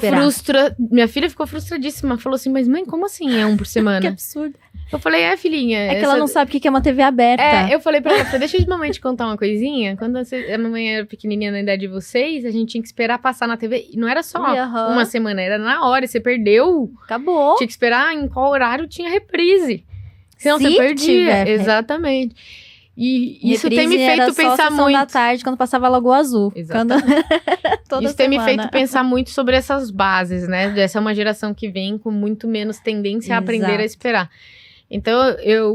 minha filha ficou frustradíssima, falou assim, mas mãe, como assim um por semana? Que absurdo. Eu falei, filhinha... É que ela não sabe o que é uma TV aberta. Eu falei pra ela, deixa a mamãe te contar uma coisinha. Quando a mamãe era pequenininha na idade de vocês, a gente tinha que esperar passar na TV. E não era só uma semana, era na hora. Você perdeu. Acabou. Tinha que esperar em qual horário tinha reprise. Senão você perdia. Exatamente. E isso tem me feito pensar muito. Da tarde, quando passava Lagoa Azul. Isso tem me feito pensar muito sobre essas bases, né? Essa é uma geração que vem com muito menos tendência a aprender a esperar. Então,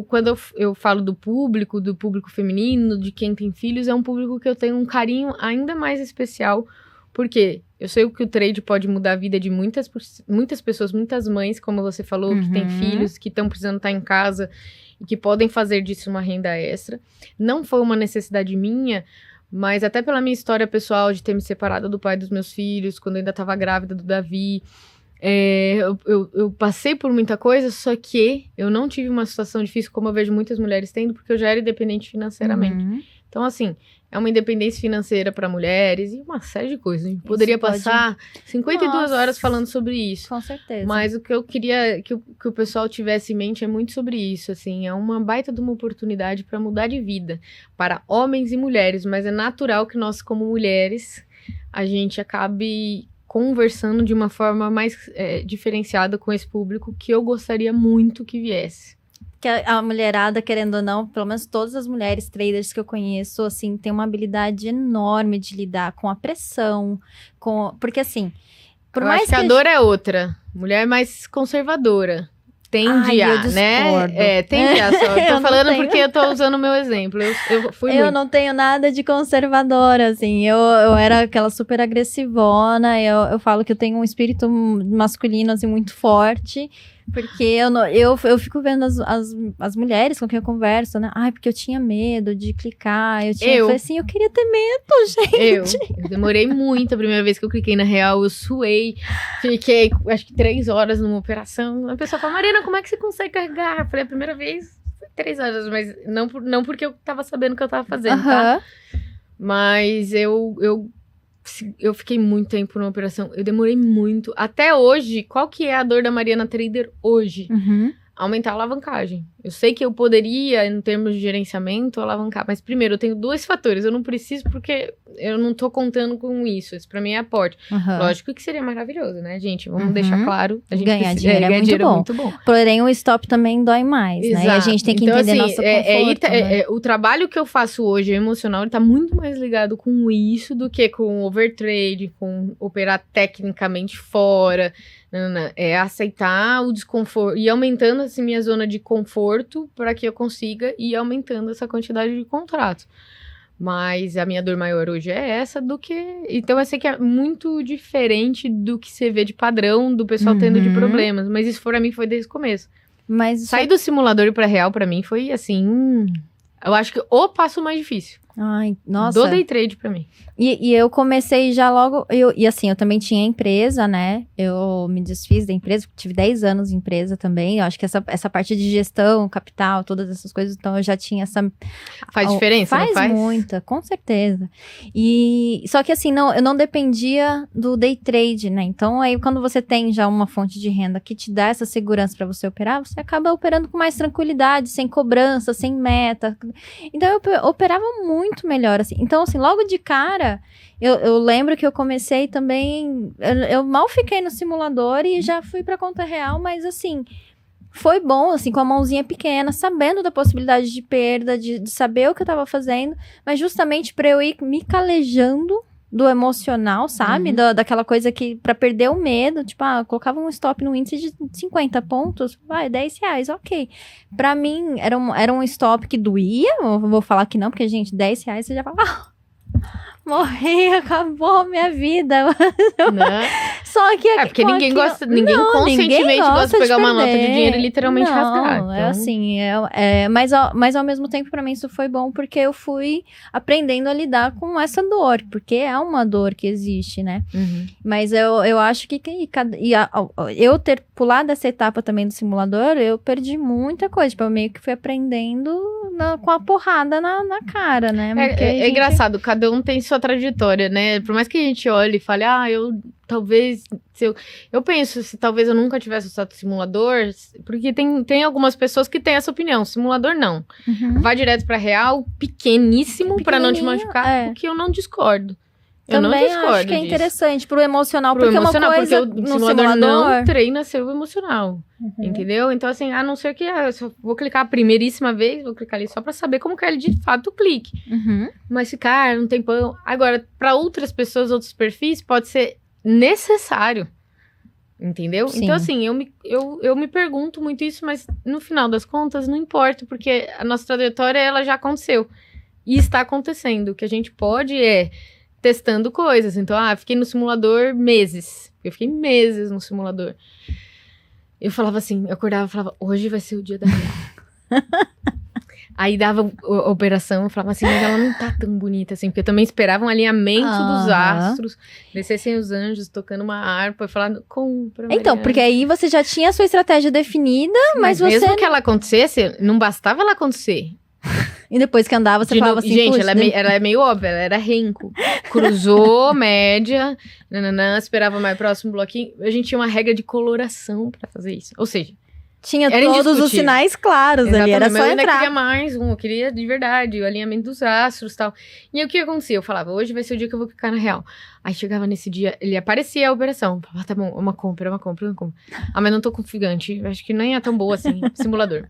quando eu falo do público feminino, de quem tem filhos, é um público que eu tenho um carinho ainda mais especial, porque eu sei que o trade pode mudar a vida de muitas pessoas, muitas mães, como você falou, que têm filhos, que estão precisando estar em casa e que podem fazer disso uma renda extra. Não foi uma necessidade minha, mas até pela minha história pessoal de ter me separado do pai dos meus filhos, quando eu ainda estava grávida do Davi. Eu passei por muita coisa, só que eu não tive uma situação difícil como eu vejo muitas mulheres tendo, porque eu já era independente financeiramente. Então, assim, é uma independência financeira para mulheres e uma série de coisas. A gente poderia passar 52 horas falando sobre isso. Com certeza. Mas o que eu queria que o pessoal tivesse em mente é muito sobre isso, assim. É uma baita de uma oportunidade para mudar de vida para homens e mulheres, mas é natural que nós, como mulheres, a gente acabe conversando de uma forma mais diferenciada com esse público que eu gostaria muito que viesse. Que a mulherada, querendo ou não, pelo menos todas as mulheres traders que eu conheço, assim, tem uma habilidade enorme de lidar com a pressão, porque assim, por mais que a dor é outra, mulher mais conservadora. Tende né? Tende a só. Eu tô falando porque eu tô usando o meu exemplo. Eu não tenho nada de conservadora, assim. Eu era aquela super agressivona. Eu falo que eu tenho um espírito masculino, assim, muito forte. Porque eu fico vendo as mulheres com quem eu converso, né? Ai, porque eu tinha medo de clicar. Eu falei assim, eu queria ter medo, gente. Eu demorei muito a primeira vez que eu cliquei na real, eu suei. Fiquei, acho que 3 horas numa operação. A pessoa fala, Mariana, como é que você consegue carregar? Eu falei, a primeira vez foi 3 horas, mas não porque eu tava sabendo o que eu tava fazendo, tá? Mas eu fiquei muito tempo numa operação. Eu demorei muito. Até hoje, qual que é a dor da Mariana Trader hoje? Aumentar a alavancagem. Eu sei que eu poderia, em termos de gerenciamento, alavancar. Mas primeiro, eu tenho 2 fatores. Eu não preciso porque eu não tô contando com isso. Isso pra mim é aporte. Lógico que seria maravilhoso, né, gente? Vamos deixar claro. A gente ganhar dinheiro é muito bom. Porém, o stop também dói mais, exato, né? E a gente tem que então, entender assim, nosso conforto, né? O trabalho que eu faço hoje, emocional, ele tá muito mais ligado com isso do que com overtrade, com operar tecnicamente fora. É aceitar o desconforto e aumentando assim minha zona de conforto para que eu consiga ir aumentando essa quantidade de contratos. Mas a minha dor maior hoje é essa do que... Então eu sei que é muito diferente do que você vê de padrão do pessoal tendo de problemas. Mas isso pra mim foi desde o começo. Mas sair do simulador e pra real pra mim foi assim... Eu acho que o passo mais difícil. Ai, nossa. Do day trade pra mim. E eu comecei já logo... E assim, eu também tinha empresa, né? Eu me desfiz da empresa, tive 10 anos de empresa também. Eu acho que essa parte de gestão, capital, todas essas coisas, então eu já tinha essa... Faz diferença, não faz? Faz muita, com certeza. Só que assim, eu não dependia do day trade, né? Então aí quando você tem já uma fonte de renda que te dá essa segurança para você operar, você acaba operando com mais tranquilidade, sem cobrança, sem meta. Então eu operava muito melhor, assim. Então assim, logo de cara, eu lembro que eu comecei também... Eu mal fiquei no simulador e já fui pra conta real, mas assim... Foi bom, assim, com a mãozinha pequena, sabendo da possibilidade de perda, de saber o que eu tava fazendo, mas justamente pra eu ir me calejando do emocional, sabe? Daquela coisa que, pra perder o medo, tipo, colocava um stop no índice de 50 pontos, vai, R$10, ok. Pra mim, era um stop que doía, eu vou falar que não, porque, gente, R$10 você já fala... Morri, acabou minha vida. Só que porque ninguém gosta, ninguém conscientemente gosta de pegar uma nota de dinheiro e literalmente rasgar. Então... É assim, mas ao mesmo tempo pra mim isso foi bom porque eu fui aprendendo a lidar com essa dor, porque é uma dor que existe, né? Mas eu acho que eu ter pulado essa etapa também do simulador, eu perdi muita coisa, tipo, eu meio que fui aprendendo com a porrada na cara, né? É engraçado, cada um tem sua trajetória, né? Por mais que a gente olhe e fale, eu penso, se talvez eu nunca tivesse usado simulador, porque tem algumas pessoas que têm essa opinião, simulador não. Vai direto pra real, pequeníssimo, pra não te machucar, o que eu não discordo. Eu também não discordo acho que é disso. Interessante pro emocional, porque emocional, uma coisa porque o simulador não treina seu emocional, entendeu? Então assim, a não ser que eu só vou clicar a primeiríssima vez, vou clicar ali só pra saber como que é de fato o clique. Mas ficar um tempão... Agora, pra outras pessoas, outros perfis, pode ser necessário, entendeu? Sim. Então assim, eu me pergunto muito isso, mas no final das contas não importa, porque a nossa trajetória, ela já aconteceu. E está acontecendo. O que a gente pode testando coisas. Então, fiquei no simulador meses. Eu fiquei meses no simulador. Eu falava assim, eu acordava e falava, hoje vai ser o dia da real. Aí dava a operação, eu falava assim, mas ela não tá tão bonita assim, porque eu também esperava um alinhamento dos astros, descessem os anjos tocando uma harpa e falando, compra, Mariana. Então, porque aí você já tinha a sua estratégia definida, mas você... mesmo que ela acontecesse, não bastava ela acontecer. E depois que andava, você falava assim... Gente, ela é meio óbvia, ela era renco. Cruzou, média, esperava mais próximo bloquinho. A gente tinha uma regra de coloração pra fazer isso. Ou seja... Tinha todos os sinais claros. Exatamente, ali, era só entrar. Eu queria mais eu queria de verdade, o alinhamento dos astros e tal. E aí o que acontecia? Eu falava, hoje vai ser o dia que eu vou clicar na real. Aí chegava nesse dia, ele aparecia a operação. Eu falava, tá bom, uma compra. Mas não tô confiante, acho que nem é tão boa assim, simulador.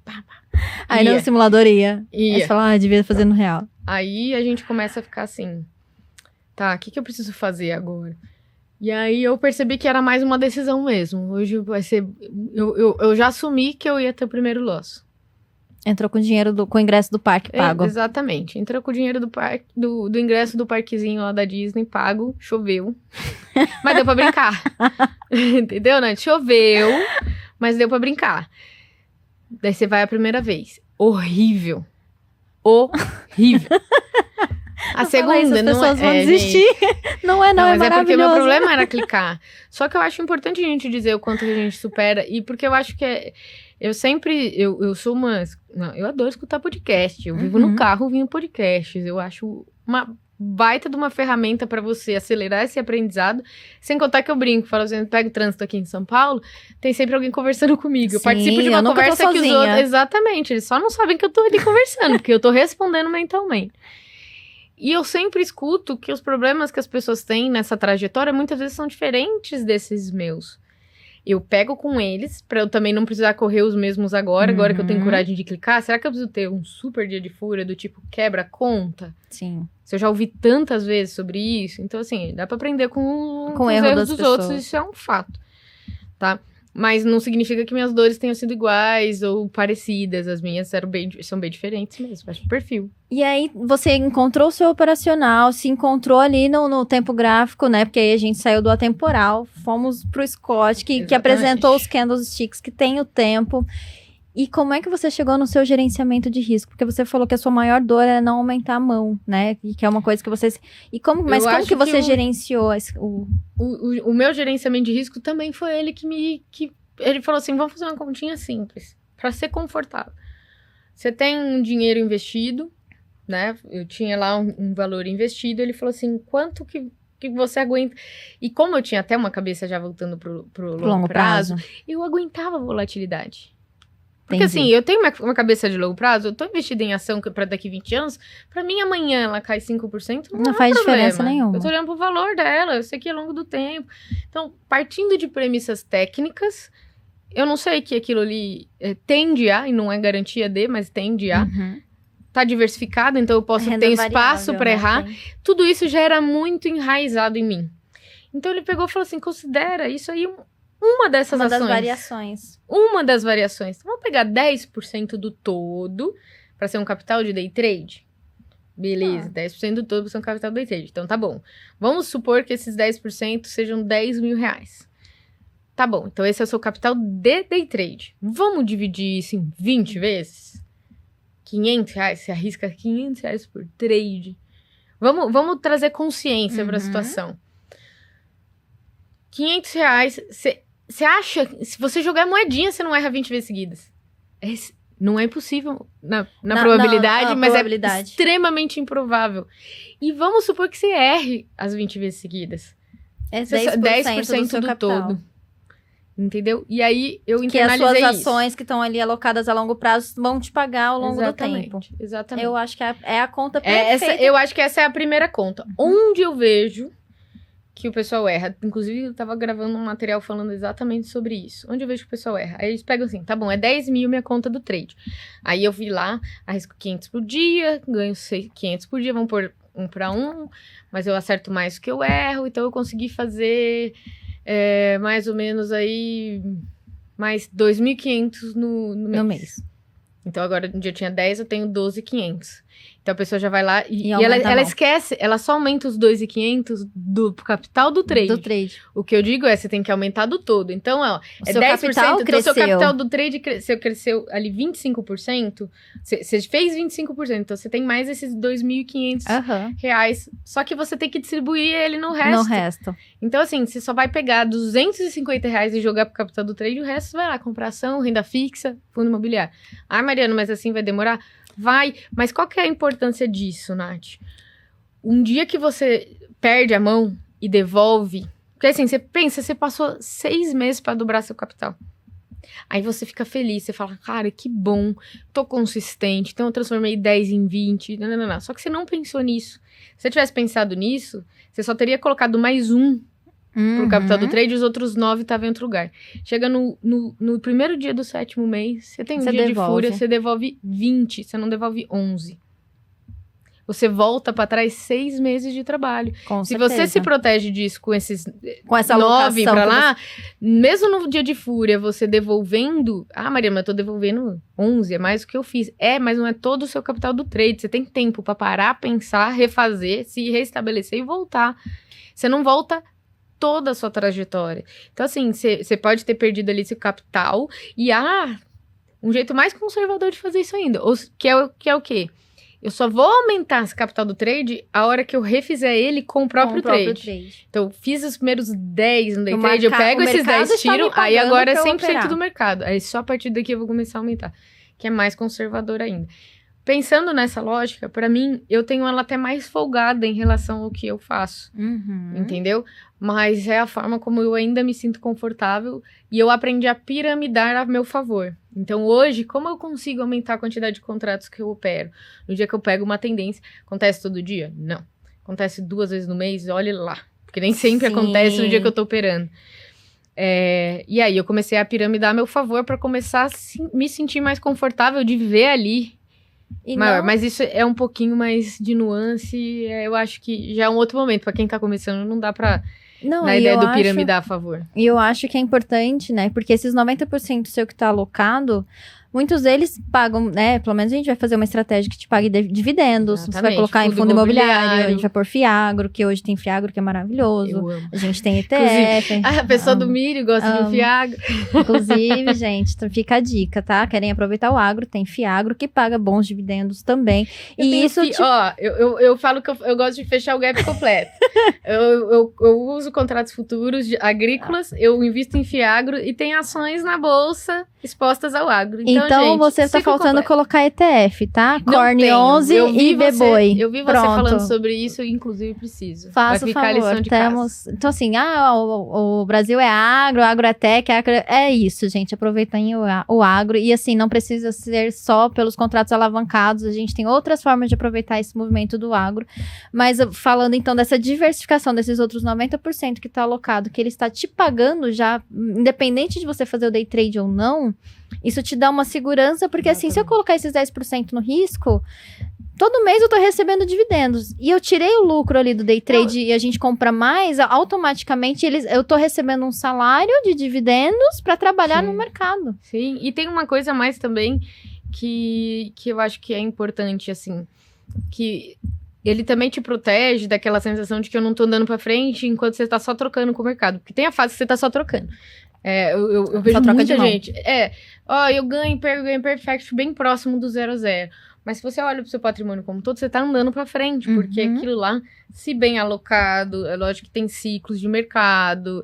Aí no simulador ia. Aí você fala, devia fazer no real. Aí a gente começa a ficar assim, tá, o que eu preciso fazer agora? E aí eu percebi que era mais uma decisão mesmo. Hoje vai ser... Eu já assumi que eu ia ter o primeiro loss. Entrou com o dinheiro com o ingresso do parque pago. Exatamente. Entrou com o dinheiro do parque, do ingresso do parquezinho lá da Disney pago. Choveu. Mas deu pra brincar. Entendeu, né? Choveu. mas deu pra brincar. Daí você vai a primeira vez. Horrível. Horrível. A segunda, isso, as não pessoas é... vão desistir. Não, é mas é porque o meu maravilhoso. problema era clicar. Só que eu acho importante a gente dizer o quanto que a gente supera. E porque eu acho que eu sempre... Eu sou uma... Não, eu adoro escutar podcast. Eu vivo no carro ouvindo podcasts. Eu acho uma baita de uma ferramenta pra você acelerar esse aprendizado. Sem contar que eu brinco. Falo assim, eu pego o trânsito aqui em São Paulo, tem sempre alguém conversando comigo. Eu Sim, participo de uma eu nunca tô conversa que os sozinha. outros... Exatamente. Eles só não sabem que eu tô ali conversando. Porque eu tô respondendo mentalmente. E eu sempre escuto que os problemas que as pessoas têm nessa trajetória muitas vezes são diferentes desses meus. Eu pego com eles, pra eu também não precisar correr os mesmos agora que eu tenho coragem de clicar. Será que eu preciso ter um super dia de fúria do tipo quebra a conta? Sim. Se eu já ouvi tantas vezes sobre isso. Então, assim, dá pra aprender com os erro erros das dos pessoas. outros, isso é um fato, tá? Mas não significa que minhas dores tenham sido iguais ou parecidas. As minhas são bem diferentes mesmo, acho o perfil. E aí, você encontrou o seu operacional, se encontrou ali no tempo gráfico, né? Porque aí a gente saiu do atemporal, fomos pro Scott, que Exatamente. apresentou os candlesticks, que tem o tempo. E como é que você chegou no seu gerenciamento de risco? Porque você falou que a sua maior dor era não aumentar a mão, né? E que é uma coisa que você... Mas como que você gerenciou o meu gerenciamento de risco também foi ele que ele falou assim, vamos fazer uma continha simples, pra ser confortável. Você tem um dinheiro investido, né? Eu tinha lá um valor investido, ele falou assim, quanto que você aguenta? E como eu tinha até uma cabeça já voltando pro longo prazo, eu aguentava a volatilidade. Porque assim, eu tenho uma cabeça de longo prazo, eu tô investida em ação pra daqui 20 anos, pra mim amanhã ela cai 5%, não faz problema. diferença nenhuma. Eu tô olhando pro valor dela, eu sei que é ao longo do tempo. Então, partindo de premissas técnicas, eu não sei que aquilo ali tende a, e não é garantia de, mas tende a, tá diversificado, então eu posso ter espaço pra errar. Tudo isso já era muito enraizado em mim. Então ele pegou e falou assim, considera isso aí uma dessas ações. Uma das variações. Então, vamos pegar 10% do todo para ser um capital de day trade? Beleza, 10% do todo para ser um capital de day trade. Então, tá bom. Vamos supor que esses 10% sejam 10 mil reais. Tá bom, então esse é o seu capital de day trade. Vamos dividir isso em 20 vezes? 500 reais, você arrisca 500 reais por trade. Vamos trazer consciência para a situação. 500 reais, você acha, se você jogar moedinha, você não erra 20 vezes seguidas. Não é impossível na probabilidade, mas é extremamente improvável. E vamos supor que você erre as 20 vezes seguidas. É 10% do seu capital. Todo. Entendeu? E aí, eu internalizei isso. Que as suas ações que estão ali alocadas a longo prazo vão te pagar ao longo do tempo. Exatamente. Eu acho que é a conta perfeita. Eu acho que essa é a primeira conta. Onde eu vejo que o pessoal erra. Inclusive, eu tava gravando um material falando exatamente sobre isso. Onde eu vejo que o pessoal erra. Aí eles pegam assim, tá bom, é 10 mil minha conta do trade. Aí eu vi lá, arrisco 500 por dia, ganho 500 por dia, vamos pôr 1 para 1, mas eu acerto mais do que eu erro, então eu consegui fazer mais ou menos aí mais 2.500 no mês. Então agora, no dia tinha 10, eu tenho 12.500. Então a pessoa já vai lá e ela esquece, ela só aumenta os 2.500 do capital do trade. O que eu digo é, você tem que aumentar do todo. Então, ó, é 10%, então seu capital do trade cresceu ali 25%, você fez 25%, então você tem mais esses 2.500 reais, só que você tem que distribuir ele no resto. Então, assim, você só vai pegar 250 reais e jogar pro capital do trade, o resto você vai lá comprar ação, renda fixa, fundo imobiliário. Ah, Mariana, mas assim vai demorar? Vai, mas qual que é a importância disso, Nath? Um dia que você perde a mão e devolve... Porque assim, você pensa, você passou 6 meses para dobrar seu capital. Aí você fica feliz, você fala, cara, que bom, tô consistente, então eu transformei 10 em 20, não. Só que você não pensou nisso. Se você tivesse pensado nisso, você só teria colocado mais um pro capital do trade, os outros 9 estavam em outro lugar. Chega no primeiro dia do 7º mês, você tem um dia de fúria, você devolve 20, você não devolve 11. Você volta pra trás 6 meses de trabalho. Se você se protege disso com esses 9 pra lá, mesmo no dia de fúria, você devolvendo... Ah, Maria, mas eu tô devolvendo 11, é mais do que eu fiz. Mas não é todo o seu capital do trade. Você tem tempo pra parar, pensar, refazer, se restabelecer e voltar. Você não volta toda a sua trajetória. Então, assim, você pode ter perdido ali seu capital e, um jeito mais conservador de fazer isso ainda, que é o quê? Eu só vou aumentar esse capital do trade a hora que eu refizer ele com o próprio trade. Então, fiz os primeiros 10 no day trade, eu pego esses 10, tiro, aí agora é 100% do mercado. Aí só a partir daqui eu vou começar a aumentar, que é mais conservador ainda. Pensando nessa lógica, pra mim, eu tenho ela até mais folgada em relação ao que eu faço, entendeu? Mas é a forma como eu ainda me sinto confortável e eu aprendi a piramidar a meu favor. Então, hoje, como eu consigo aumentar a quantidade de contratos que eu opero? No dia que eu pego uma tendência, acontece todo dia? Não. Acontece 2 vezes no mês? Olhe lá. Porque nem sempre acontece no dia que eu tô operando. E aí, eu comecei a piramidar a meu favor para começar a me sentir mais confortável de viver ali maior. Mas isso é um pouquinho mais de nuance. Eu acho que já é um outro momento. Para quem tá começando, não dá pra... Na ideia do piramidar a favor. E eu acho que é importante, né? Porque esses 90% seu que tá alocado, muitos deles pagam, né? Pelo menos a gente vai fazer uma estratégia que te pague dividendos. Exatamente. Você vai colocar em fundo imobiliário. A gente vai pôr Fiagro, que hoje tem Fiagro, que é maravilhoso. Eu amo. A gente tem ETF. A pessoa do milho gosta de Fiagro. Inclusive, gente, então fica a dica, tá? Querem aproveitar o agro, tem Fiagro, que paga bons dividendos também. Eu falo que eu gosto de fechar o gap completo. eu uso contratos futuros agrícolas, eu invisto em Fiagro e tem ações na bolsa expostas ao agro. Então gente, você tá faltando colocar ETF, tá? Corne 11 e Beboi. Eu vi você falando sobre isso e inclusive preciso. Faça o favor. Então assim, o Brasil é agro é tech, é isso, gente. Aproveitem o agro. E assim, não precisa ser só pelos contratos alavancados. A gente tem outras formas de aproveitar esse movimento do agro. Mas falando então dessa diversificação desses outros 90% que tá alocado, que ele está te pagando já, independente de você fazer o day trade ou não, isso te dá uma segurança, porque assim, se eu colocar esses 10% no risco, todo mês eu tô recebendo dividendos, e eu tirei o lucro ali do day trade e a gente compra mais, automaticamente eu tô recebendo um salário de dividendos para trabalhar no mercado. Sim, e tem uma coisa a mais também que eu acho que é importante, assim, que ele também te protege daquela sensação de que eu não tô andando pra frente enquanto você tá só trocando com o mercado, porque tem a fase que você tá só trocando. Eu vejo muita gente. Eu ganho, perfect bem próximo do 0 a 0. Mas se você olha pro seu patrimônio como um todo, você tá andando pra frente, porque aquilo lá, se bem alocado, é lógico que tem ciclos de mercado,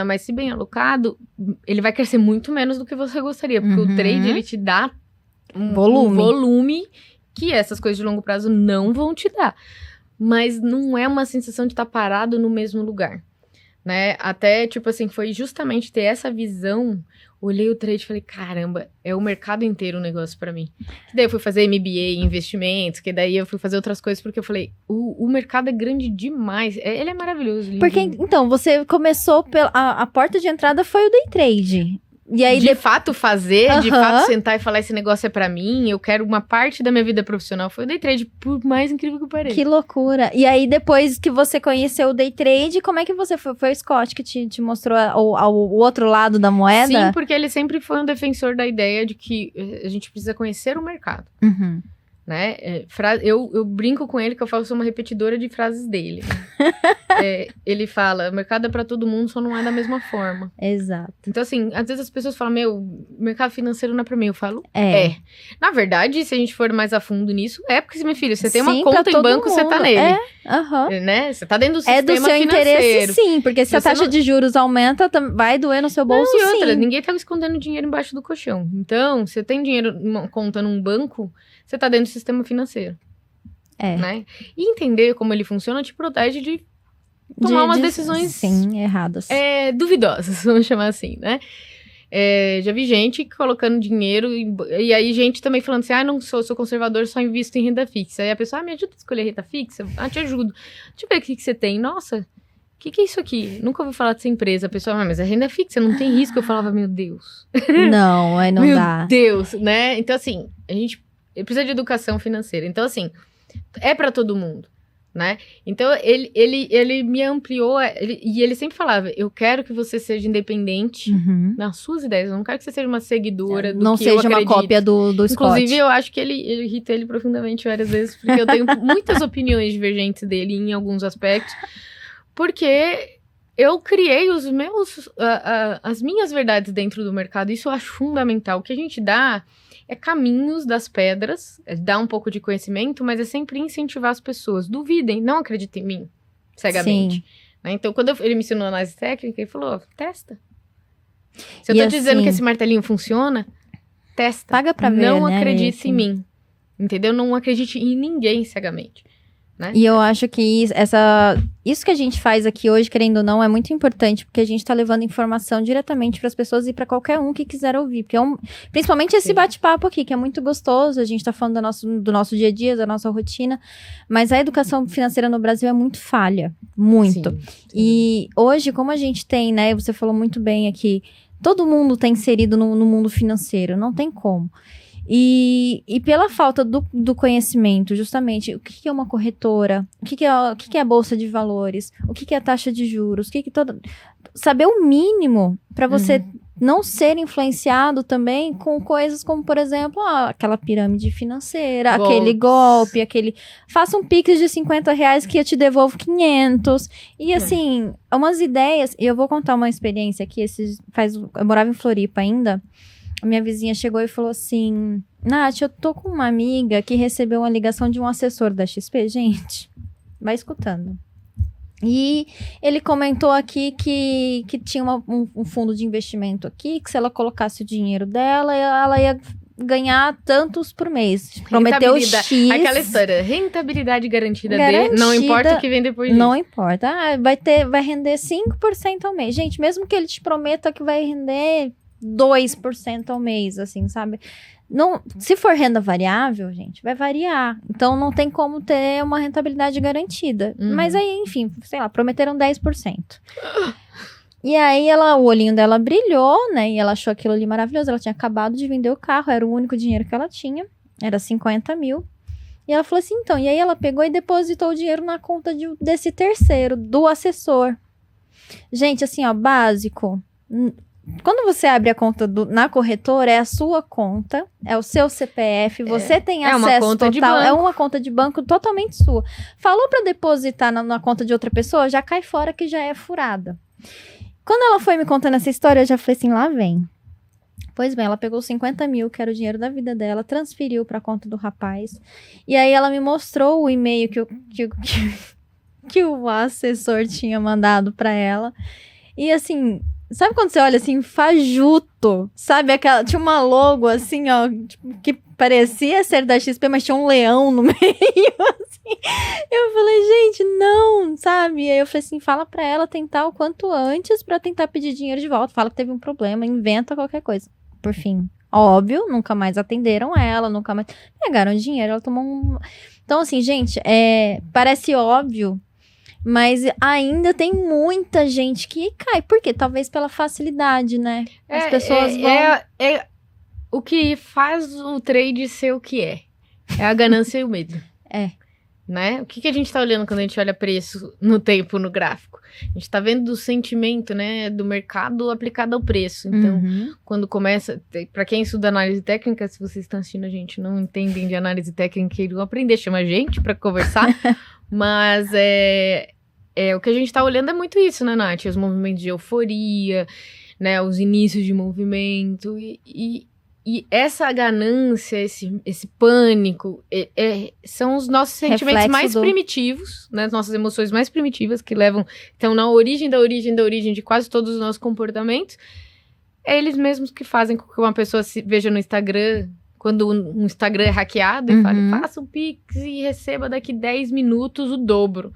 mas se bem alocado, ele vai crescer muito menos do que você gostaria, porque o trade, ele te dá um volume que essas coisas de longo prazo não vão te dar. Mas não é uma sensação de estar parado no mesmo lugar. Né? Até, tipo assim, foi justamente ter essa visão. Olhei o trade e falei, caramba, é o mercado inteiro um negócio pra mim. Que daí eu fui fazer MBA em investimentos, que daí eu fui fazer outras coisas, porque eu falei, o mercado é grande demais. Ele é maravilhoso. Lindo. Porque, então, você começou, a porta de entrada foi o day trade. E aí, de fato fazer, de fato sentar e falar, esse negócio é pra mim, eu quero uma parte da minha vida profissional, foi o day trade, por mais incrível que pareça. Que loucura. E aí, depois que você conheceu o day trade, como é que você foi? Foi o Scott que te mostrou o outro lado da moeda? Sim, porque ele sempre foi um defensor da ideia de que a gente precisa conhecer o mercado. Né? Eu brinco com ele que eu faço uma repetidora de frases dele. Ele fala, o mercado é pra todo mundo, só não é da mesma forma. Exato. Então assim, às vezes as pessoas falam, o mercado financeiro não é pra mim. Eu falo, Na verdade, se a gente for mais a fundo nisso, porque, meu filho, você tem uma conta em banco, você tá nele. Né? Você tá dentro do sistema financeiro. É do seu interesse, sim, porque se a taxa de juros aumenta, vai doer no seu bolso, sim. E outra, ninguém tá escondendo dinheiro embaixo do colchão. Então, você tem dinheiro, uma conta num banco, você tá dentro do sistema financeiro. Né? E entender como ele funciona te protege de tomar umas decisões... Sim, erradas. Duvidosas, vamos chamar assim, né? Já vi gente colocando dinheiro e aí gente também falando assim, não sou conservador, só invisto em renda fixa. Aí a pessoa, me ajuda a escolher renda fixa? Te ajudo. Deixa eu ver o que você tem. Nossa, o que é isso aqui? Nunca ouvi falar dessa empresa. A pessoa, mas é renda fixa, não tem risco. Eu falava, meu Deus. Não, aí não dá. Meu Deus, né? Então assim, a gente precisa de educação financeira. Então assim, é pra todo mundo. Né? Então, ele me ampliou, e ele sempre falava, eu quero que você seja independente nas suas ideias, eu não quero que você seja uma seguidora do que eu acredito. Não seja uma cópia do Scott. Inclusive, eu acho que ele irrita ele profundamente várias vezes, porque eu tenho muitas opiniões divergentes dele em alguns aspectos, porque eu criei as minhas verdades dentro do mercado. Isso eu acho fundamental. O que a gente dá é caminhos das pedras, dá um pouco de conhecimento, mas é sempre incentivar as pessoas. Duvidem, não acreditem em mim, cegamente. Sim. Né? Então, quando ele me ensinou análise técnica, ele falou, testa. Se eu E tô dizendo assim, que esse martelinho funciona, testa. paga pra ver, Não né, acredite assim. em mim. Entendeu? Não acredite em ninguém cegamente. Né? E eu acho que isso que a gente faz aqui hoje, querendo ou não, é muito importante, porque a gente tá levando informação diretamente para as pessoas e para qualquer um que quiser ouvir. Porque principalmente esse Sim. bate-papo aqui, que é muito gostoso, a gente tá falando do nosso dia a dia, da nossa rotina, mas a educação financeira no Brasil é muito falha. Muito. Sim. E hoje, como a gente tem, né, você falou muito bem aqui, todo mundo tá inserido no mundo financeiro, não tem como. E pela falta do conhecimento, justamente, o que é uma corretora, o que é a bolsa de valores, o que é a taxa de juros, saber o mínimo para você não ser influenciado também com coisas como, por exemplo, aquela pirâmide financeira, aquele golpe, faça um Pix de R$50 que eu te devolvo 500. E assim, umas ideias, e eu vou contar uma experiência aqui, eu morava em Floripa ainda. A minha vizinha chegou e falou assim, Nath, eu tô com uma amiga que recebeu uma ligação de um assessor da XP. Gente, vai escutando. E ele comentou aqui que tinha um fundo de investimento aqui, que se ela colocasse o dinheiro dela, ela ia ganhar tantos por mês. Prometeu X. Aquela história, rentabilidade garantida. Não importa o que vem depois disso. Não importa. Vai render 5% ao mês. Gente, mesmo que ele te prometa que vai render 2% ao mês, assim, sabe? Não, se for renda variável, gente, vai variar. Então, não tem como ter uma rentabilidade garantida. Mas aí, enfim, sei lá, prometeram 10%. E aí, o olhinho dela brilhou, né? E ela achou aquilo ali maravilhoso. Ela tinha acabado de vender o carro, era o único dinheiro que ela tinha. Era 50 mil. E ela falou assim, então, e aí ela pegou e depositou o dinheiro na conta desse terceiro, do assessor. Gente, assim, ó, básico. Quando você abre a conta na corretora, é a sua conta, é o seu CPF, você tem acesso total, é uma conta de banco totalmente sua. Falou para depositar na conta de outra pessoa, já cai fora que já é furada. Quando ela foi me contando essa história, eu já falei assim, lá vem. Pois bem, ela pegou 50 mil, que era o dinheiro da vida dela, transferiu para a conta do rapaz, e aí ela me mostrou o e-mail que o assessor tinha mandado para ela, e assim... Sabe quando você olha assim, fajuto? Sabe tinha uma logo assim, ó, tipo, que parecia ser da XP, mas tinha um leão no meio, assim. Eu falei, gente, não, sabe? E aí eu falei assim, fala pra ela tentar o quanto antes pra tentar pedir dinheiro de volta. Fala que teve um problema, inventa qualquer coisa. Por fim, óbvio, nunca mais atenderam ela, nunca mais pegaram dinheiro, ela tomou um... Então, assim, gente, parece óbvio, mas ainda tem muita gente que cai. Por quê? Talvez pela facilidade, né? As pessoas vão... O que faz o trade ser o que é. É a ganância e o medo. Né? O que a gente tá olhando quando a gente olha preço no tempo, no gráfico? A gente tá vendo o sentimento, né, do mercado aplicado ao preço. Então, quando começa... Pra quem estuda análise técnica, se vocês estão assistindo a gente não entendem de análise técnica e vão aprender, chama a gente pra conversar. Mas o que a gente tá olhando é muito isso, né, Nath? Os movimentos de euforia, né? Os inícios de movimento. E essa ganância, esse pânico, são os nossos sentimentos mais primitivos, né? As nossas emoções mais primitivas que estão na origem de quase todos os nossos comportamentos. É eles mesmos que fazem com que uma pessoa se veja no Instagram... Quando um Instagram é hackeado e fala, faça um Pix e receba daqui 10 minutos o dobro.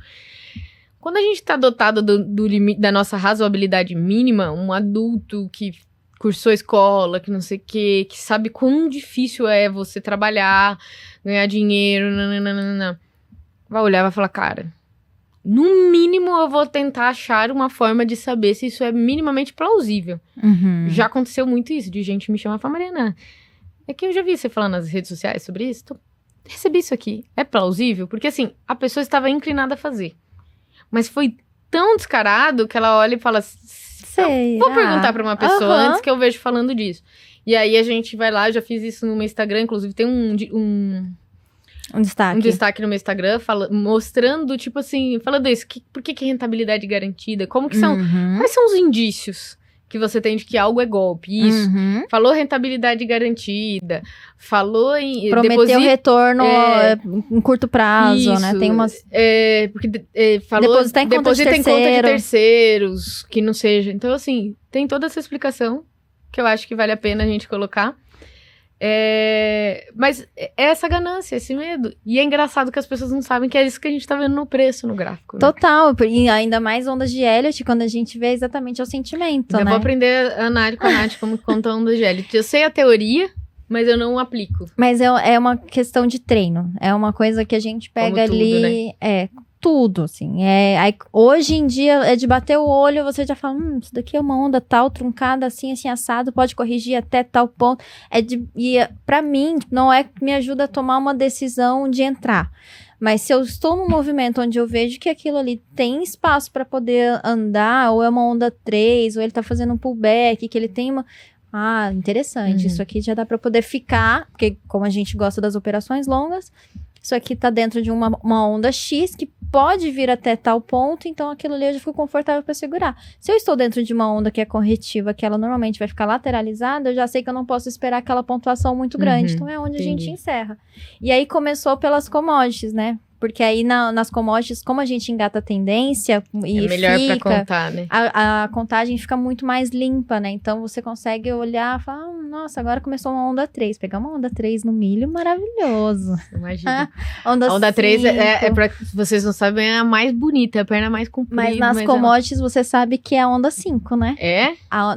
Quando a gente está dotado do limite da nossa razoabilidade mínima, um adulto que cursou escola, que não sei o quê, que sabe quão difícil é você trabalhar, ganhar dinheiro, vai olhar e vai falar, cara, no mínimo eu vou tentar achar uma forma de saber se isso é minimamente plausível. Já aconteceu muito isso, de gente me chamar e falar, Mariana... É que eu já vi você falando nas redes sociais sobre isso. Recebi isso aqui. É plausível? Porque, assim, a pessoa estava inclinada a fazer. Mas foi tão descarado que ela olha e fala... Vou perguntar pra uma pessoa antes que eu vejo falando disso. E aí a gente vai lá, eu já fiz isso no meu Instagram. Inclusive, tem Um destaque no meu Instagram, mostrando, tipo assim, falando isso, por que é rentabilidade garantida? Como que são, quais são os indícios que você tem de que algo é golpe? Isso. Falou rentabilidade garantida, falou em... Prometeu retorno em curto prazo, isso, né? Tem umas... falou depositar em conta de terceiros, que não seja. Então, assim, tem toda essa explicação que eu acho que vale a pena a gente colocar. Mas é essa ganância, esse medo. E é engraçado que as pessoas não sabem que é isso que a gente tá vendo no preço, no gráfico. Né? Total, e ainda mais ondas de Elliott, quando a gente vê exatamente o sentimento, eu né? vou aprender com a Nath como conta ondas de Elliott. Eu sei a teoria, mas eu não aplico. Mas é uma questão de treino. É uma coisa que a gente pega tudo, ali... né? Tudo, assim. Aí, hoje em dia, é de bater o olho, você já fala, isso daqui é uma onda tal, truncada, assim, assado, pode corrigir até tal ponto. Pra mim, não é que me ajuda a tomar uma decisão de entrar. Mas se eu estou num movimento onde eu vejo que aquilo ali tem espaço para poder andar, ou é uma onda 3, ou ele tá fazendo um pullback, que ele tem uma... interessante, isso aqui já dá para poder ficar, porque como a gente gosta das operações longas, isso aqui tá dentro de uma onda X que pode vir até tal ponto, então aquilo ali eu já fico confortável para segurar. Se eu estou dentro de uma onda que é corretiva, que ela normalmente vai ficar lateralizada, eu já sei que eu não posso esperar aquela pontuação muito grande. Então é onde a gente encerra. E aí começou pelas commodities, né? Porque aí nas commodities, como a gente engata a tendência e é melhor pra contar, né? A contagem fica muito mais limpa, né? Então você consegue olhar e falar, nossa, agora começou uma onda 3. Pegar uma onda 3 no milho, maravilhoso. Imagina. onda 3 é pra vocês não sabem, é a mais bonita, é a perna mais comprida. Mas nas commodities você sabe que é a onda 5, né?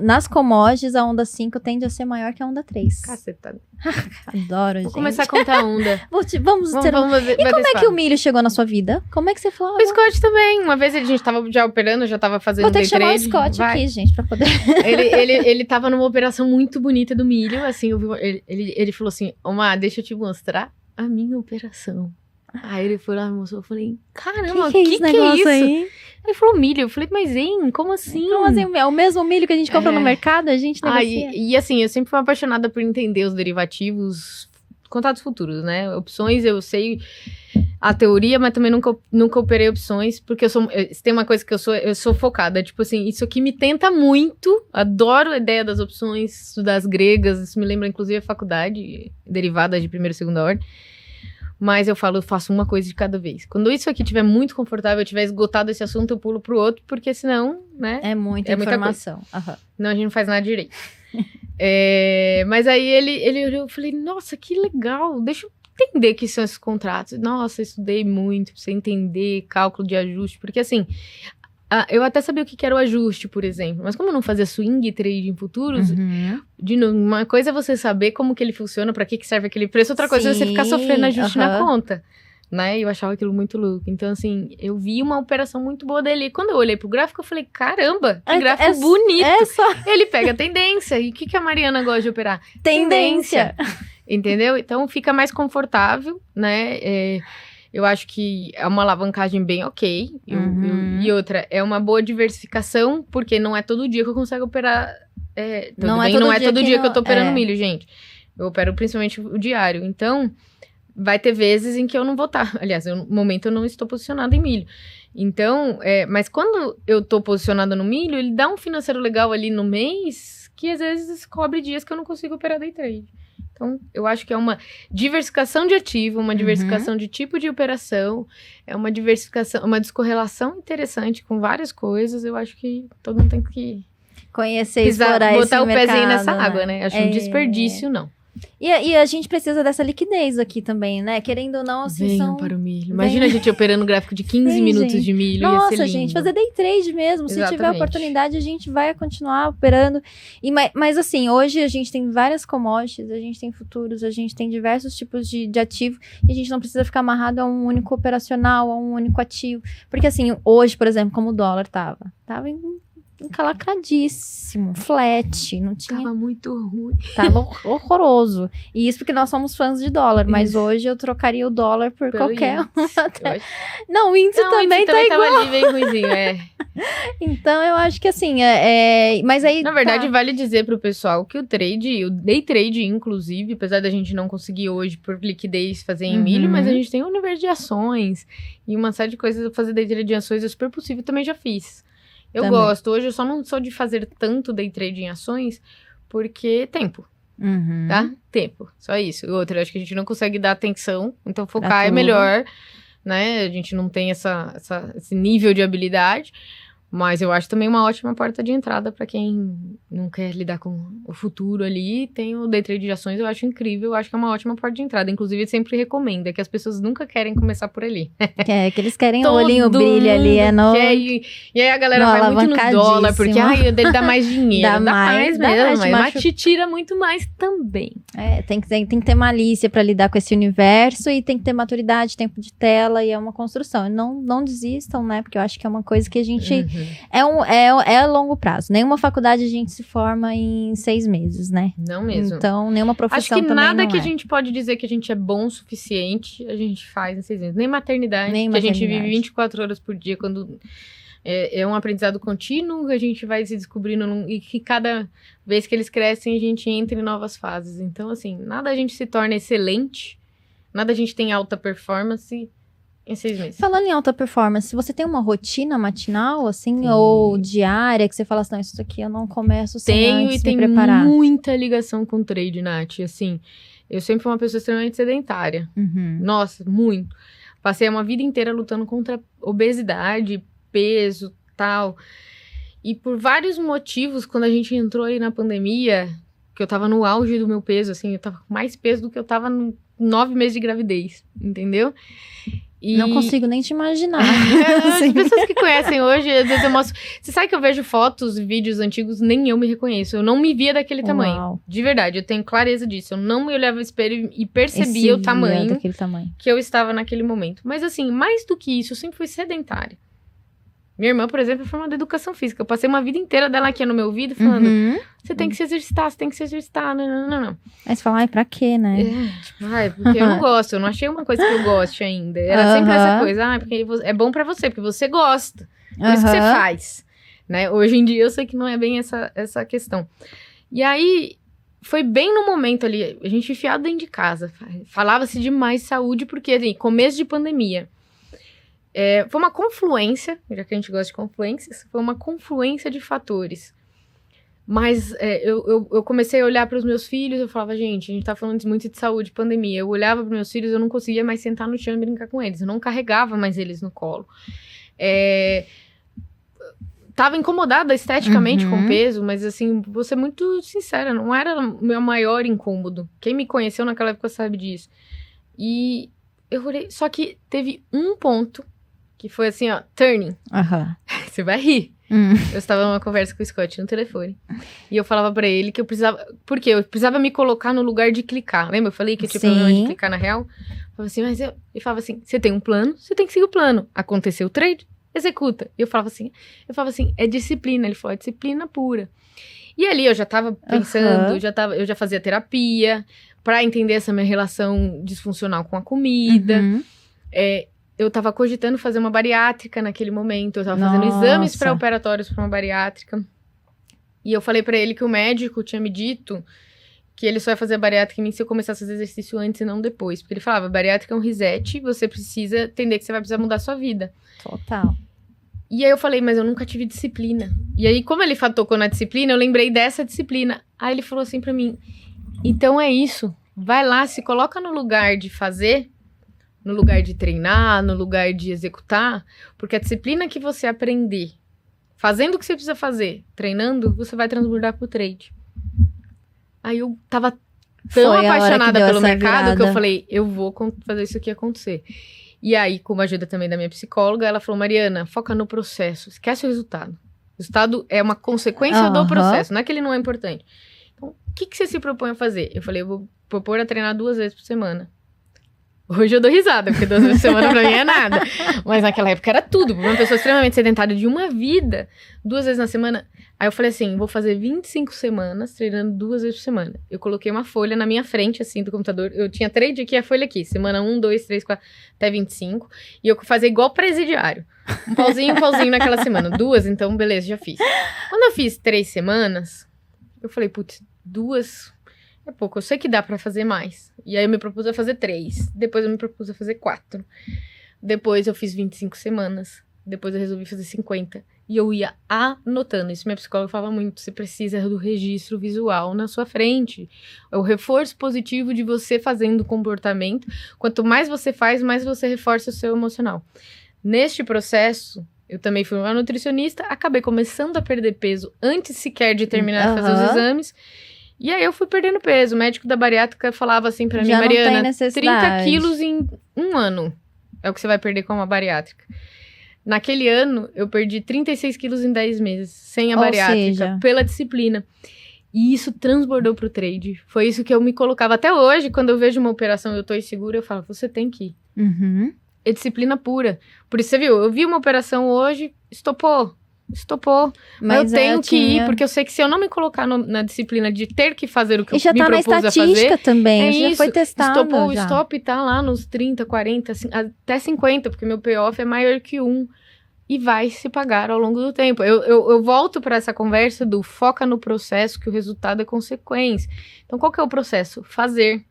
Nas commodities, a onda 5 tende a ser maior que a onda 3. Cacetada. Adoro, gente. Vou começar a contar a onda. Vamos ver. E como é que o milho chegou na sua vida? Como é que você falou? O Scott também. Uma vez a gente tava já operando, já tava fazendo day trade. Vou ter que chamar o Scott aqui, gente, pra poder... ele tava numa operação muito bonita do milho, assim, ele falou assim, deixa eu te mostrar a minha operação. Aí ele foi lá e mostrou, eu falei, caramba, que é isso? Aí? Ele falou milho, eu falei, mas como assim? Como assim? É o mesmo milho que a gente compra no mercado, a gente negocia. E assim, eu sempre fui apaixonada por entender os derivativos, contratos futuros, né? Opções, eu sei a teoria, mas também nunca operei opções, porque tem uma coisa que eu sou focada, tipo assim, isso aqui me tenta muito, adoro a ideia das opções, das gregas, isso me lembra inclusive a faculdade, derivadas de primeira e segunda ordem. Mas eu faço uma coisa de cada vez. Quando isso aqui estiver muito confortável, eu tiver esgotado esse assunto, eu pulo pro outro, porque senão, né? É muita informação. Não, a gente não faz nada direito. Mas aí ele olhou, eu falei, nossa, que legal, deixa eu entender o que são esses contratos. Nossa, eu estudei muito pra você entender cálculo de ajuste, porque assim... eu até sabia o que era o ajuste, por exemplo. Mas como eu não fazia swing trade em futuros, de novo, uma coisa é você saber como que ele funciona, pra que serve aquele preço. Outra coisa é você ficar sofrendo ajuste na conta. Né? Eu achava aquilo muito louco. Então, assim, eu vi uma operação muito boa dele. E quando eu olhei pro gráfico, eu falei, caramba, que gráfico bonito. Ele pega tendência. E o que a Mariana gosta de operar? Tendência. Entendeu? Então, fica mais confortável, né? Eu acho que é uma alavancagem bem ok. E outra, é uma boa diversificação, porque não é todo dia que eu consigo operar. Não é todo dia que eu tô operando milho, gente. Eu opero principalmente o diário. Então, vai ter vezes em que eu não vou estar. Aliás, no momento eu não estou posicionada em milho. Então, mas quando eu tô posicionada no milho, ele dá um financeiro legal ali no mês, que às vezes cobre dias que eu não consigo operar day trade. Então, eu acho que é uma diversificação de ativo, uma diversificação de tipo de operação, é uma diversificação, uma descorrelação interessante com várias coisas. Eu acho que todo mundo tem que conhecer, explorar esse mercado, botar o pezinho nessa água, né? Acho um desperdício, não. E a gente precisa dessa liquidez aqui também, né? Querendo ou não, assim, venham para o milho. Imagina a gente operando gráfico de 15 minutos de milho. Nossa, ia ser lindo. gente, fazer day trade mesmo. Exatamente. Se tiver oportunidade, a gente vai continuar operando. Mas assim, hoje a gente tem várias commodities, a gente tem futuros, a gente tem diversos tipos de ativo, e a gente não precisa ficar amarrado a um único operacional, a um único ativo. Porque assim, hoje, por exemplo, como o dólar tava encalacradíssimo, flat, não tinha... Tava muito ruim. Tava horroroso. E isso porque nós somos fãs de dólar, mas hoje eu trocaria o dólar por qualquer um. Não, o índice também tá igual. Tava ali bem ruimzinho, Então, eu acho que assim, mas aí... Na verdade, vale dizer pro pessoal que o day trade, inclusive, apesar da gente não conseguir hoje por liquidez fazer em milho, mas a gente tem um universo de ações e uma série de coisas. Fazer day trade em ações é super possível, também já fiz. Eu Também. gosto. Hoje eu só não sou de fazer tanto day trade em ações, porque tempo, tá? Tempo, só isso. E outra, eu acho que a gente não consegue dar atenção, então focar é melhor, né? A gente não tem esse nível de habilidade. Mas eu acho também uma ótima porta de entrada para quem não quer lidar com o futuro ali. Tem o day trade de ações, eu acho incrível. Eu acho que é uma ótima porta de entrada. Inclusive, eu sempre recomendo, é que as pessoas nunca querem começar por ali. Que eles querem o olhinho brilho ali. E aí a galera vai muito no dólar, porque ele dá mais dinheiro. Dá mais mesmo, mas te tira muito mais também. Tem que ter malícia para lidar com esse universo e tem que ter maturidade, tempo de tela e é uma construção. E não desistam, né? Porque eu acho que é uma coisa que a gente... É a longo prazo. Nenhuma faculdade a gente se forma em 6 meses, né? Não mesmo. Então, nenhuma profissão também não Acho que nada que a gente pode dizer que a gente é bom o suficiente, a gente faz em 6 meses. Nem maternidade, a gente vive 24 horas por dia, quando é um aprendizado contínuo, a gente vai se descobrindo e que cada vez que eles crescem, a gente entra em novas fases. Então, assim, nada a gente se torna excelente, nada a gente tem alta performance em 6 meses. Falando em alta performance, você tem uma rotina matinal, assim, ou diária, que você fala assim, não, isso aqui eu não começo sem antes me preparar? Tenho muita ligação com o trade, Nath. Assim, eu sempre fui uma pessoa extremamente sedentária. Nossa, muito. Passei uma vida inteira lutando contra obesidade, peso, tal. E por vários motivos, quando a gente entrou aí na pandemia, que eu tava no auge do meu peso, assim, eu tava com mais peso do que eu tava no 9 meses de gravidez, entendeu? Não consigo nem te imaginar. As pessoas que conhecem hoje, às vezes eu mostro... Você sabe que eu vejo fotos e vídeos antigos, nem eu me reconheço. Eu não me via daquele tamanho. De verdade, eu tenho clareza disso. Eu não me olhava no espelho e percebia o tamanho que eu estava naquele momento. Mas assim, mais do que isso, eu sempre fui sedentária. Minha irmã, por exemplo, é formada em educação física. Eu passei uma vida inteira dela aqui no meu ouvido falando, você tem que se exercitar, você tem que se exercitar. Não. Aí você fala, pra quê, né? Porque eu não gosto, eu não achei uma coisa que eu goste ainda. Era sempre essa coisa, porque é bom pra você, porque você gosta. Por isso que você faz. Né? Hoje em dia eu sei que não é bem essa questão. E aí, foi bem no momento ali, a gente enfiado dentro de casa. Falava-se demais de saúde, porque assim, começo de pandemia. Foi uma confluência, já que a gente gosta de confluências, foi uma confluência de fatores. Mas eu comecei a olhar para os meus filhos, eu falava, gente, a gente tá falando muito de saúde, pandemia. Eu olhava para meus filhos, eu não conseguia mais sentar no chão e brincar com eles. Eu não carregava mais eles no colo. Tava incomodada esteticamente com o peso, mas assim, vou ser muito sincera, não era o meu maior incômodo. Quem me conheceu naquela época sabe disso. E eu olhei, só que teve um ponto que foi assim, ó, turning. Você vai rir. Eu estava numa conversa com o Scott no telefone. E eu falava pra ele que eu precisava... Por quê? Eu precisava me colocar no lugar de clicar. Lembra? Eu falei que eu tinha problema de clicar na real? Eu falava assim, mas ele falava assim, você tem um plano, você tem que seguir o plano. Aconteceu o trade, executa. E eu falava assim, é disciplina. Ele falou, é disciplina pura. E ali eu já tava pensando, eu já fazia terapia pra entender essa minha relação disfuncional com a comida. Eu tava cogitando fazer uma bariátrica naquele momento. Eu tava fazendo exames pré-operatórios pra uma bariátrica. E eu falei pra ele que o médico tinha me dito que ele só ia fazer a bariátrica em mim se eu começasse a fazer exercício antes e não depois. Porque ele falava, bariátrica é um reset, você precisa entender que você vai precisar mudar a sua vida. Total. E aí eu falei, mas eu nunca tive disciplina. E aí, como ele tocou na disciplina, eu lembrei dessa disciplina. Aí ele falou assim pra mim, então é isso. Vai lá, se coloca no lugar de fazer... No lugar de treinar, no lugar de executar, porque a disciplina que você aprender, fazendo o que você precisa fazer, treinando, você vai transbordar pro trade. Aí eu tava tão apaixonada pelo mercado que eu falei, eu vou fazer isso aqui acontecer. E aí, com a ajuda também da minha psicóloga, ela falou, Mariana, foca no processo, esquece o resultado. O resultado é uma consequência do processo, não é que ele não é importante. Então, o que você se propõe a fazer? Eu falei, eu vou propor a treinar 2 vezes por semana. Hoje eu dou risada, porque 2 vezes por semana pra mim é nada. Mas naquela época era tudo. Pra uma pessoa extremamente sedentária de uma vida, 2 vezes na semana. Aí eu falei assim, vou fazer 25 semanas treinando 2 vezes por semana. Eu coloquei uma folha na minha frente, assim, do computador. Eu tinha trade aqui, a folha aqui. Semana 1, 2, 3, 4, até 25. E eu fazia igual presidiário. Um pauzinho naquela semana. 2, então beleza, já fiz. Quando eu fiz 3 semanas, eu falei, putz, 2... é pouco, eu sei que dá pra fazer mais. E aí eu me propus a fazer 3. Depois eu me propus a fazer 4. Depois eu fiz 25 semanas. Depois eu resolvi fazer 50. E eu ia anotando. Isso minha psicóloga falava muito. Você precisa do registro visual na sua frente. É o reforço positivo de você fazendo o comportamento. Quanto mais você faz, mais você reforça o seu emocional. Neste processo, eu também fui uma nutricionista. Acabei começando a perder peso antes sequer de terminar de fazer os exames. E aí eu fui perdendo peso. O médico da bariátrica falava assim pra mim, Mariana, 30 quilos em 1 ano é o que você vai perder com uma bariátrica. Naquele ano, eu perdi 36 quilos em 10 meses, sem a bariátrica, pela disciplina. E isso transbordou pro trade. Foi isso que eu me colocava. Até hoje, quando eu vejo uma operação e eu tô insegura, eu falo, você tem que ir. É disciplina pura. Por isso, você viu, eu vi uma operação hoje, estopou. Mas eu tenho que ir, porque eu sei que se eu não me colocar na disciplina de ter que fazer o que eu me propus a fazer... E já tá na estatística também, já foi testado. O stop tá lá nos 30, 40, até 50, porque meu payoff é maior que 1. E vai se pagar ao longo do tempo. Eu volto para essa conversa do foca no processo, que o resultado é consequência. Então, qual que é o processo? Fazer.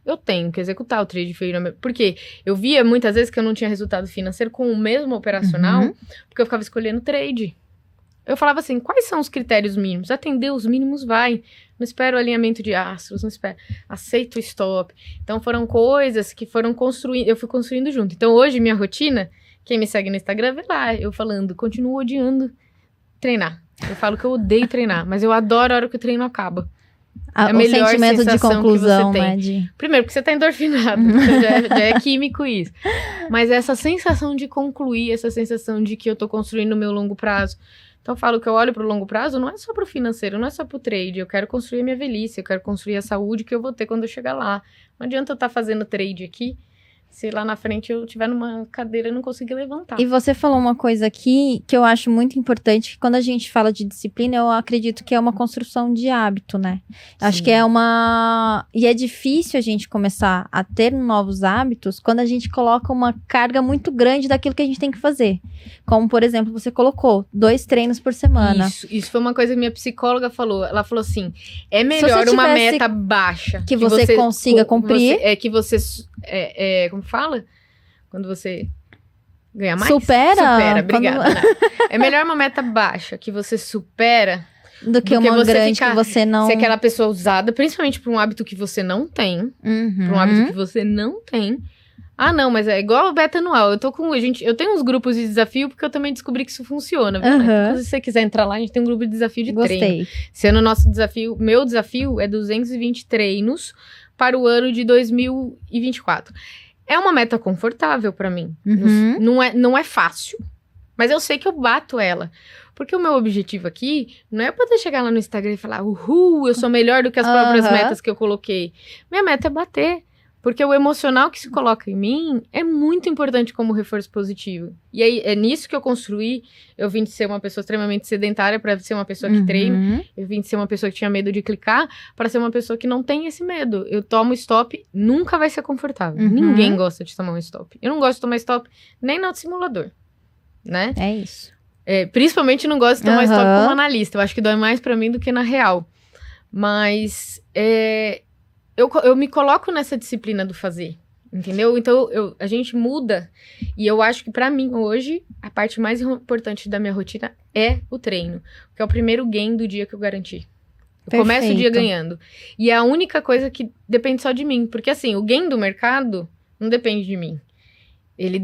Eu tenho que executar o trade feio. Porque eu via muitas vezes que eu não tinha resultado financeiro com o mesmo operacional, porque eu ficava escolhendo trade. Eu falava assim, quais são os critérios mínimos? Atender os mínimos, vai. Não espero o alinhamento de astros, não espero. Aceito o stop. Então, foram coisas que foram construindo, eu fui construindo junto. Então, hoje, minha rotina, quem me segue no Instagram, vê lá, eu falando, continuo odiando treinar. Eu falo que eu odeio treinar, mas eu adoro a hora que o treino acaba. É a melhor sentimento de conclusão, que você tem. Primeiro, porque você tá endorfinado, então já é químico isso. Mas essa sensação de concluir, essa sensação de que eu tô construindo o meu longo prazo. Então, eu falo que eu olho pro longo prazo, não é só pro financeiro, não é só pro trade. Eu quero construir a minha velhice, eu quero construir a saúde que eu vou ter quando eu chegar lá. Não adianta eu estar fazendo trade aqui, se lá na frente eu estiver numa cadeira e não conseguir levantar. E você falou uma coisa aqui que eu acho muito importante, que quando a gente fala de disciplina, eu acredito que é uma construção de hábito, né? Acho que é uma... E é difícil a gente começar a ter novos hábitos quando a gente coloca uma carga muito grande daquilo que a gente tem que fazer. Como, por exemplo, você colocou 2 treinos por semana. Isso foi uma coisa que minha psicóloga falou. Ela falou assim, é melhor uma meta baixa. Que você consiga cumprir. Que você... como fala? Quando você ganha mais? Supera, obrigada. É melhor uma meta baixa, que você supera... Do que uma grande que você não... Ser aquela pessoa usada, principalmente para um hábito que você não tem. Para um hábito que você não tem. Ah, não, mas é igual o beta anual. Eu tenho uns grupos de desafio, porque eu também descobri que isso funciona. Então, se você quiser entrar lá, a gente tem um grupo de desafio de treino. Esse ano, meu desafio é 220 treinos para o ano de 2024. É uma meta confortável para mim. Não é fácil, mas eu sei que eu bato ela. Porque o meu objetivo aqui não é poder chegar lá no Instagram e falar, eu sou melhor do que as próprias metas que eu coloquei. Minha meta é bater. Porque o emocional que se coloca em mim é muito importante como reforço positivo. E aí, é nisso que eu construí. Eu vim de ser uma pessoa extremamente sedentária para ser uma pessoa que treina. Eu vim de ser uma pessoa que tinha medo de clicar para ser uma pessoa que não tem esse medo. Eu tomo stop, nunca vai ser confortável. Ninguém gosta de tomar um stop. Eu não gosto de tomar stop nem no simulador, né? É isso. Principalmente não gosto de tomar stop como analista. Eu acho que dói mais para mim do que na real. Mas... Eu me coloco nessa disciplina do fazer, entendeu? Então, a gente muda. E eu acho que, pra mim, hoje, a parte mais importante da minha rotina é o treino. Que é o primeiro gain do dia que eu garanti. Eu começo o dia ganhando. E é a única coisa que depende só de mim. Porque, assim, o gain do mercado não depende de mim. Ele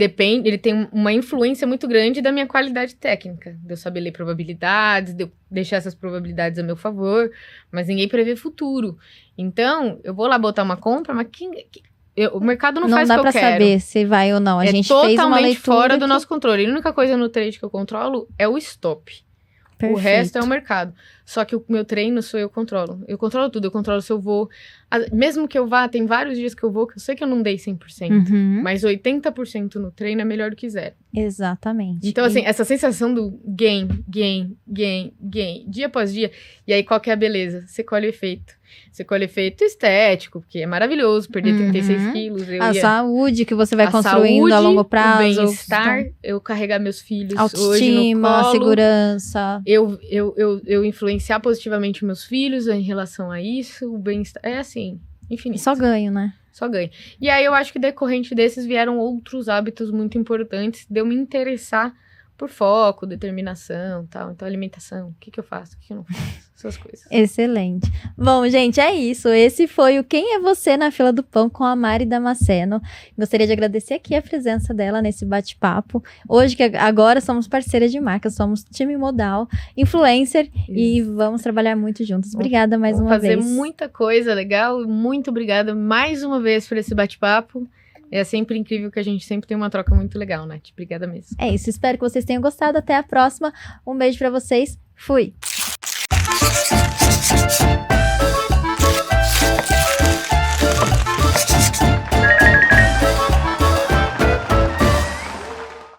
tem uma influência muito grande da minha qualidade técnica. De eu saber ler probabilidades, de eu deixar essas probabilidades a meu favor. Mas ninguém prevê futuro. Então, eu vou lá botar uma compra, mas o mercado não faz o que eu quero. Não dá pra saber se vai ou não. A gente fez uma leitura totalmente fora do nosso controle. A única coisa no trade que eu controlo é o stop. O resto é o mercado. Só que o meu treino sou eu que controlo. Eu controlo tudo, eu controlo se eu vou... Mesmo que eu vá, tem vários dias que eu vou, que eu sei que eu não dei 100%. Mas 80% no treino é melhor do que 0. Exatamente. Então, assim, essa sensação do gain, dia após dia. E aí, qual que é a beleza? Você colhe o efeito. Você colhe efeito estético, porque é maravilhoso perder 36 quilos. Saúde que você vai construindo a longo prazo. O bem-estar, eu carregar meus filhos autoestima, hoje no colo, segurança. Eu influenciar positivamente meus filhos em relação a isso, o bem-estar. É assim, infinito. Só ganho, né? Só ganho. E aí eu acho que decorrente desses vieram outros hábitos muito importantes de eu me interessar por foco, determinação, tal. Então, alimentação, o que eu faço, o que eu não faço, essas coisas. Excelente. Bom, gente, é isso. Esse foi o Quem é Você na Fila do Pão com a Mari Damasceno. Gostaria de agradecer aqui a presença dela nesse bate-papo. Hoje, que agora somos parceiras de marca, somos time modal, influencer e vamos trabalhar muito juntos. Obrigada mais uma vez. Vamos fazer muita coisa legal. Muito obrigada mais uma vez por esse bate-papo. É sempre incrível que a gente sempre tem uma troca muito legal, Nath. Obrigada mesmo. É isso. Espero que vocês tenham gostado. Até a próxima. Um beijo pra vocês. Fui!